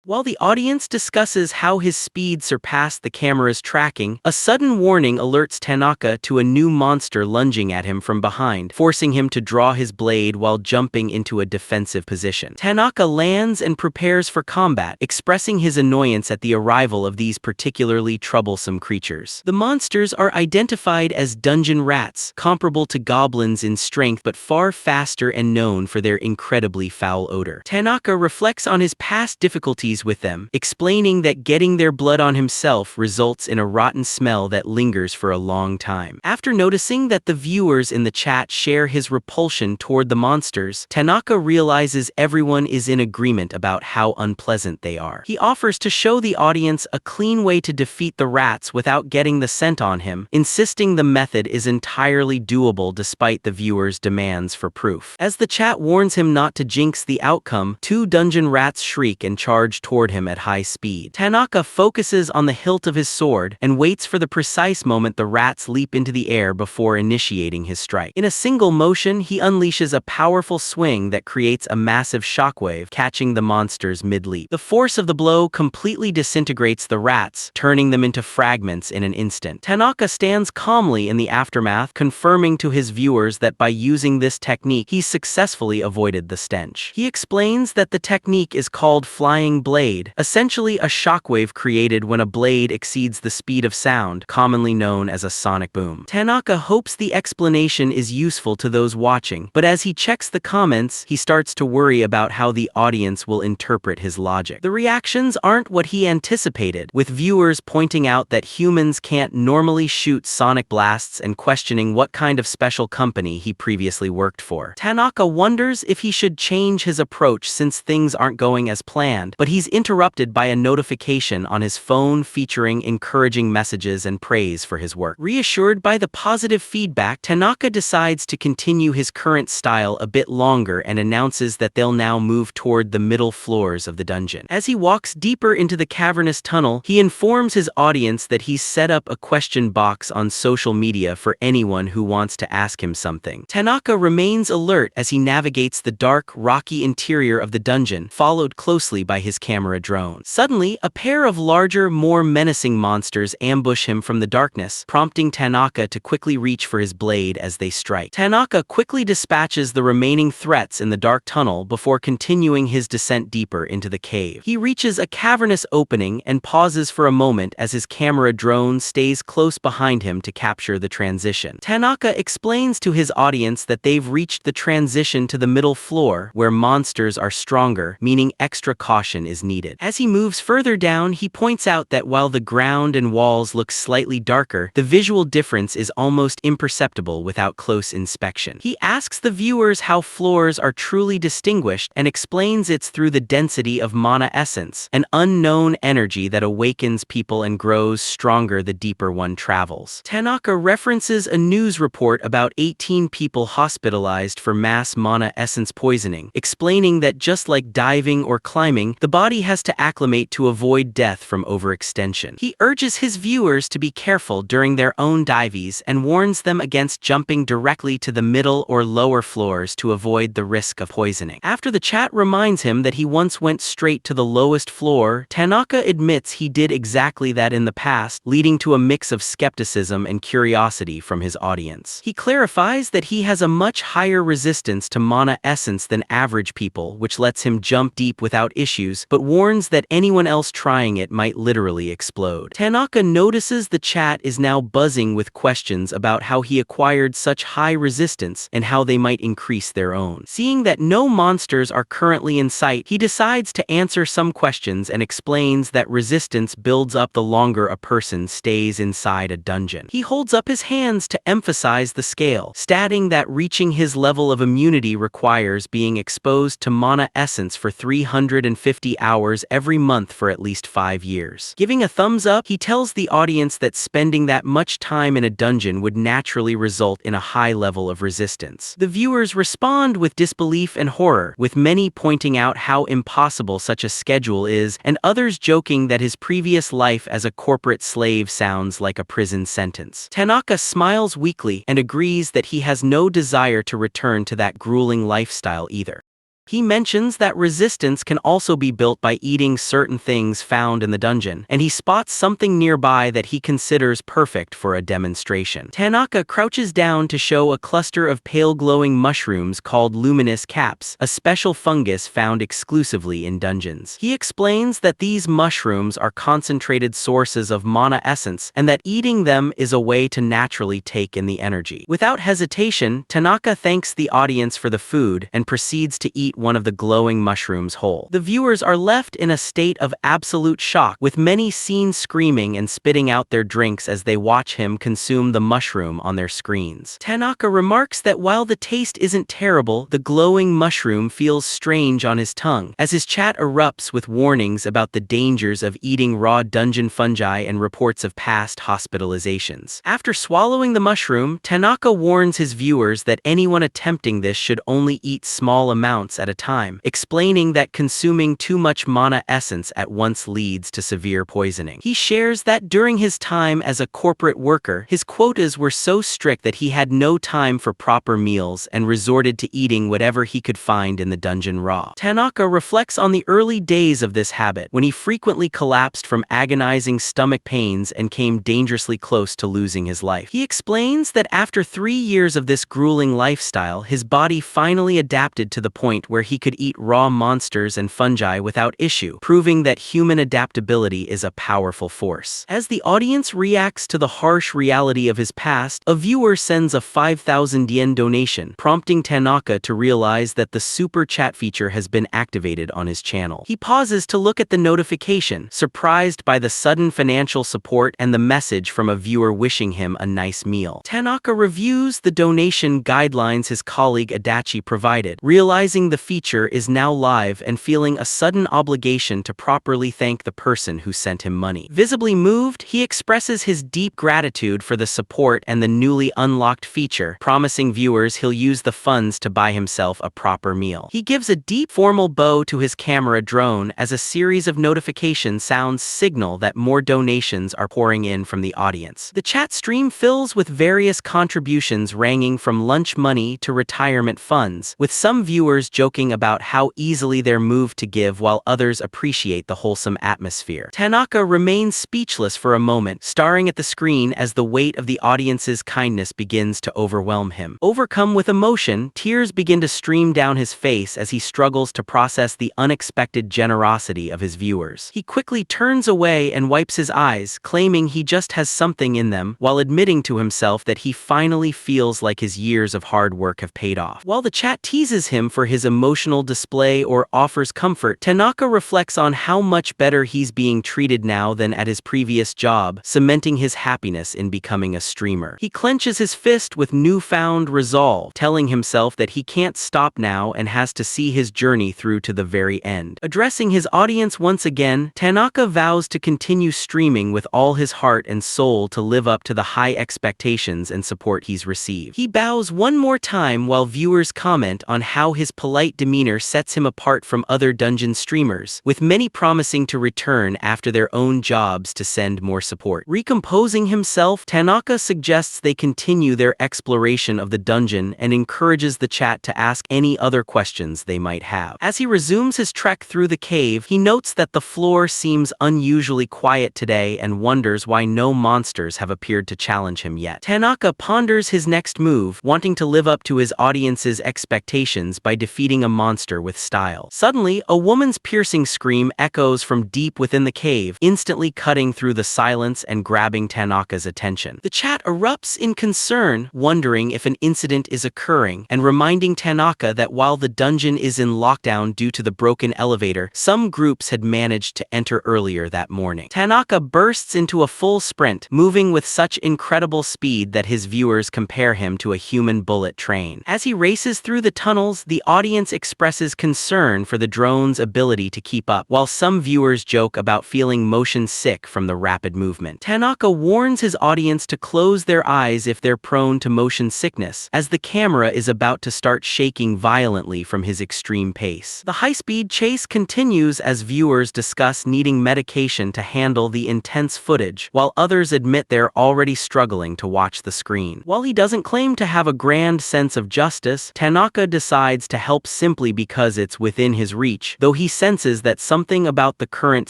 While the audience discusses how his speed surpassed the camera's tracking, a sudden warning alerts Tanaka to a new monster lunging at him from behind, forcing him to draw his blade while jumping into a defensive position. Tanaka lands and prepares for combat, expressing his annoyance at the arrival of these particularly troublesome creatures. The monsters are identified as dungeon rats, comparable to goblins in strength but far faster and known for their incredibly foul odor. Tanaka reflects on his past difficulties with them, explaining that getting their blood on himself results in a rotten smell that lingers for a long time. After noticing that the viewers in the chat share his repulsion toward the monsters, Tanaka realizes everyone is in agreement about how unpleasant they are. He offers to show the audience a clean way to defeat the rats without getting the scent on him, insisting the method is entirely doable despite the viewers' demands for proof. As the chat warns him not to jinx the outcome, 2 dungeon rats shriek and charge charge toward him at high speed. Tanaka focuses on the hilt of his sword and waits for the precise moment the rats leap into the air before initiating his strike. In a single motion, he unleashes a powerful swing that creates a massive shockwave, catching the monsters mid-leap. The force of the blow completely disintegrates the rats, turning them into fragments in an instant. Tanaka stands calmly in the aftermath, confirming to his viewers that by using this technique, he successfully avoided the stench. He explains that the technique is called flying blade, essentially a shockwave created when a blade exceeds the speed of sound, commonly known as a sonic boom. Tanaka hopes the explanation is useful to those watching, but as he checks the comments, he starts to worry about how the audience will interpret his logic. The reactions aren't what he anticipated, with viewers pointing out that humans can't normally shoot sonic blasts and questioning what kind of special company he previously worked for. Tanaka wonders if he should change his approach since things aren't going as planned, but he's interrupted by a notification on his phone featuring encouraging messages and praise for his work. Reassured by the positive feedback, Tanaka decides to continue his current style a bit longer and announces that they'll now move toward the middle floors of the dungeon. As he walks deeper into the cavernous tunnel, he informs his audience that he's set up a question box on social media for anyone who wants to ask him something. Tanaka remains alert as he navigates the dark, rocky interior of the dungeon, followed closely by his camera drone. Suddenly, a pair of larger, more menacing monsters ambush him from the darkness, prompting Tanaka to quickly reach for his blade as they strike. Tanaka quickly dispatches the remaining threats in the dark tunnel before continuing his descent deeper into the cave. He reaches a cavernous opening and pauses for a moment as his camera drone stays close behind him to capture the transition. Tanaka explains to his audience that they've reached the transition to the middle floor, where monsters are stronger, meaning extra caution is needed. As he moves further down, he points out that while the ground and walls look slightly darker, the visual difference is almost imperceptible without close inspection. He asks the viewers how floors are truly distinguished and explains it's through the density of mana essence, an unknown energy that awakens people and grows stronger the deeper one travels. Tanaka references a news report about 18 people hospitalized for mass mana essence poisoning, explaining that just like diving or climbing, the body has to acclimate to avoid death from overextension. He urges his viewers to be careful during their own dives and warns them against jumping directly to the middle or lower floors to avoid the risk of poisoning. After the chat reminds him that he once went straight to the lowest floor, Tanaka admits he did exactly that in the past, leading to a mix of skepticism and curiosity from his audience. He clarifies that he has a much higher resistance to mana essence than average people, which lets him jump deep without issues, but warns that anyone else trying it might literally explode. Tanaka notices the chat is now buzzing with questions about how he acquired such high resistance and how they might increase their own. Seeing that no monsters are currently in sight, he decides to answer some questions and explains that resistance builds up the longer a person stays inside a dungeon. He holds up his hands to emphasize the scale, stating that reaching his level of immunity requires being exposed to mana essence for 350 hours every month for at least 5 years. Giving a thumbs up, he tells the audience that spending that much time in a dungeon would naturally result in a high level of resistance. The viewers respond with disbelief and horror, with many pointing out how impossible such a schedule is, and others joking that his previous life as a corporate slave sounds like a prison sentence. Tanaka smiles weakly and agrees that he has no desire to return to that grueling lifestyle either. He mentions that resistance can also be built by eating certain things found in the dungeon, and he spots something nearby that he considers perfect for a demonstration. Tanaka crouches down to show a cluster of pale glowing mushrooms called luminous caps, a special fungus found exclusively in dungeons. He explains that these mushrooms are concentrated sources of mana essence, and that eating them is a way to naturally take in the energy. Without hesitation, Tanaka thanks the audience for the food and proceeds to eat one of the glowing mushrooms whole. The viewers are left in a state of absolute shock, with many seen screaming and spitting out their drinks as they watch him consume the mushroom on their screens. Tanaka remarks that while the taste isn't terrible, the glowing mushroom feels strange on his tongue, as his chat erupts with warnings about the dangers of eating raw dungeon fungi and reports of past hospitalizations. After swallowing the mushroom, Tanaka warns his viewers that anyone attempting this should only eat small amounts at at a time, explaining that consuming too much mana essence at once leads to severe poisoning. He shares that during his time as a corporate worker, his quotas were so strict that he had no time for proper meals and resorted to eating whatever he could find in the dungeon raw. Tanaka reflects on the early days of this habit, when he frequently collapsed from agonizing stomach pains and came dangerously close to losing his life. He explains that after 3 years of this grueling lifestyle, his body finally adapted to the point where he could eat raw monsters and fungi without issue, proving that human adaptability is a powerful force. As the audience reacts to the harsh reality of his past, a viewer sends a 5,000 yen donation, prompting Tanaka to realize that the super chat feature has been activated on his channel. He pauses to look at the notification, surprised by the sudden financial support and the message from a viewer wishing him a nice meal. Tanaka reviews the donation guidelines his colleague Adachi provided, realizing the feature is now live and feeling a sudden obligation to properly thank the person who sent him money. Visibly moved, he expresses his deep gratitude for the support and the newly unlocked feature, promising viewers he'll use the funds to buy himself a proper meal. He gives a deep formal bow to his camera drone as a series of notification sounds signal that more donations are pouring in from the audience. The chat stream fills with various contributions ranging from lunch money to retirement funds, with some viewers joking about how easily they're moved to give while others appreciate the wholesome atmosphere. Tanaka remains speechless for a moment, staring at the screen as the weight of the audience's kindness begins to overwhelm him. Overcome with emotion, tears begin to stream down his face as he struggles to process the unexpected generosity of his viewers. He quickly turns away and wipes his eyes, claiming he just has something in them, while admitting to himself that he finally feels like his years of hard work have paid off. While the chat teases him for his emotional display or offers comfort, Tanaka reflects on how much better he's being treated now than at his previous job, cementing his happiness in becoming a streamer. He clenches his fist with newfound resolve, telling himself that he can't stop now and has to see his journey through to the very end. Addressing his audience once again, Tanaka vows to continue streaming with all his heart and soul to live up to the high expectations and support he's received. He bows one more time while viewers comment on how his polite demeanor sets him apart from other dungeon streamers, with many promising to return after their own jobs to send more support. Recomposing himself, Tanaka suggests they continue their exploration of the dungeon and encourages the chat to ask any other questions they might have. As he resumes his trek through the cave, he notes that the floor seems unusually quiet today and wonders why no monsters have appeared to challenge him yet. Tanaka ponders his next move, wanting to live up to his audience's expectations by defeating a monster with style. Suddenly, a woman's piercing scream echoes from deep within the cave, instantly cutting through the silence and grabbing Tanaka's attention. The chat erupts in concern, wondering if an incident is occurring, and reminding Tanaka that while the dungeon is in lockdown due to the broken elevator, some groups had managed to enter earlier that morning. Tanaka bursts into a full sprint, moving with such incredible speed that his viewers compare him to a human bullet train. As he races through the tunnels, the audience expresses concern for the drone's ability to keep up, while some viewers joke about feeling motion sick from the rapid movement. Tanaka warns his audience to close their eyes if they're prone to motion sickness, as the camera is about to start shaking violently from his extreme pace. The high-speed chase continues as viewers discuss needing medication to handle the intense footage, while others admit they're already struggling to watch the screen. While he doesn't claim to have a grand sense of justice, Tanaka decides to help simply because it's within his reach, though he senses that something about the current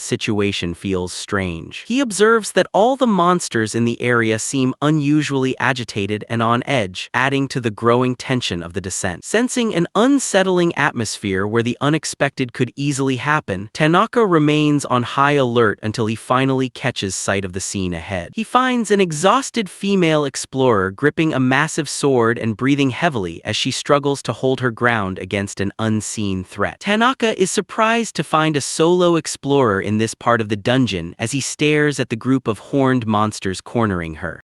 situation feels strange. He observes that all the monsters in the area seem unusually agitated and on edge, adding to the growing tension of the descent. Sensing an unsettling atmosphere where the unexpected could easily happen, Tanaka remains on high alert until he finally catches sight of the scene ahead. He finds an exhausted female explorer gripping a massive sword and breathing heavily as she struggles to hold her ground against an unseen threat. Tanaka is surprised to find a solo explorer in this part of the dungeon as he stares at the group of horned monsters cornering her.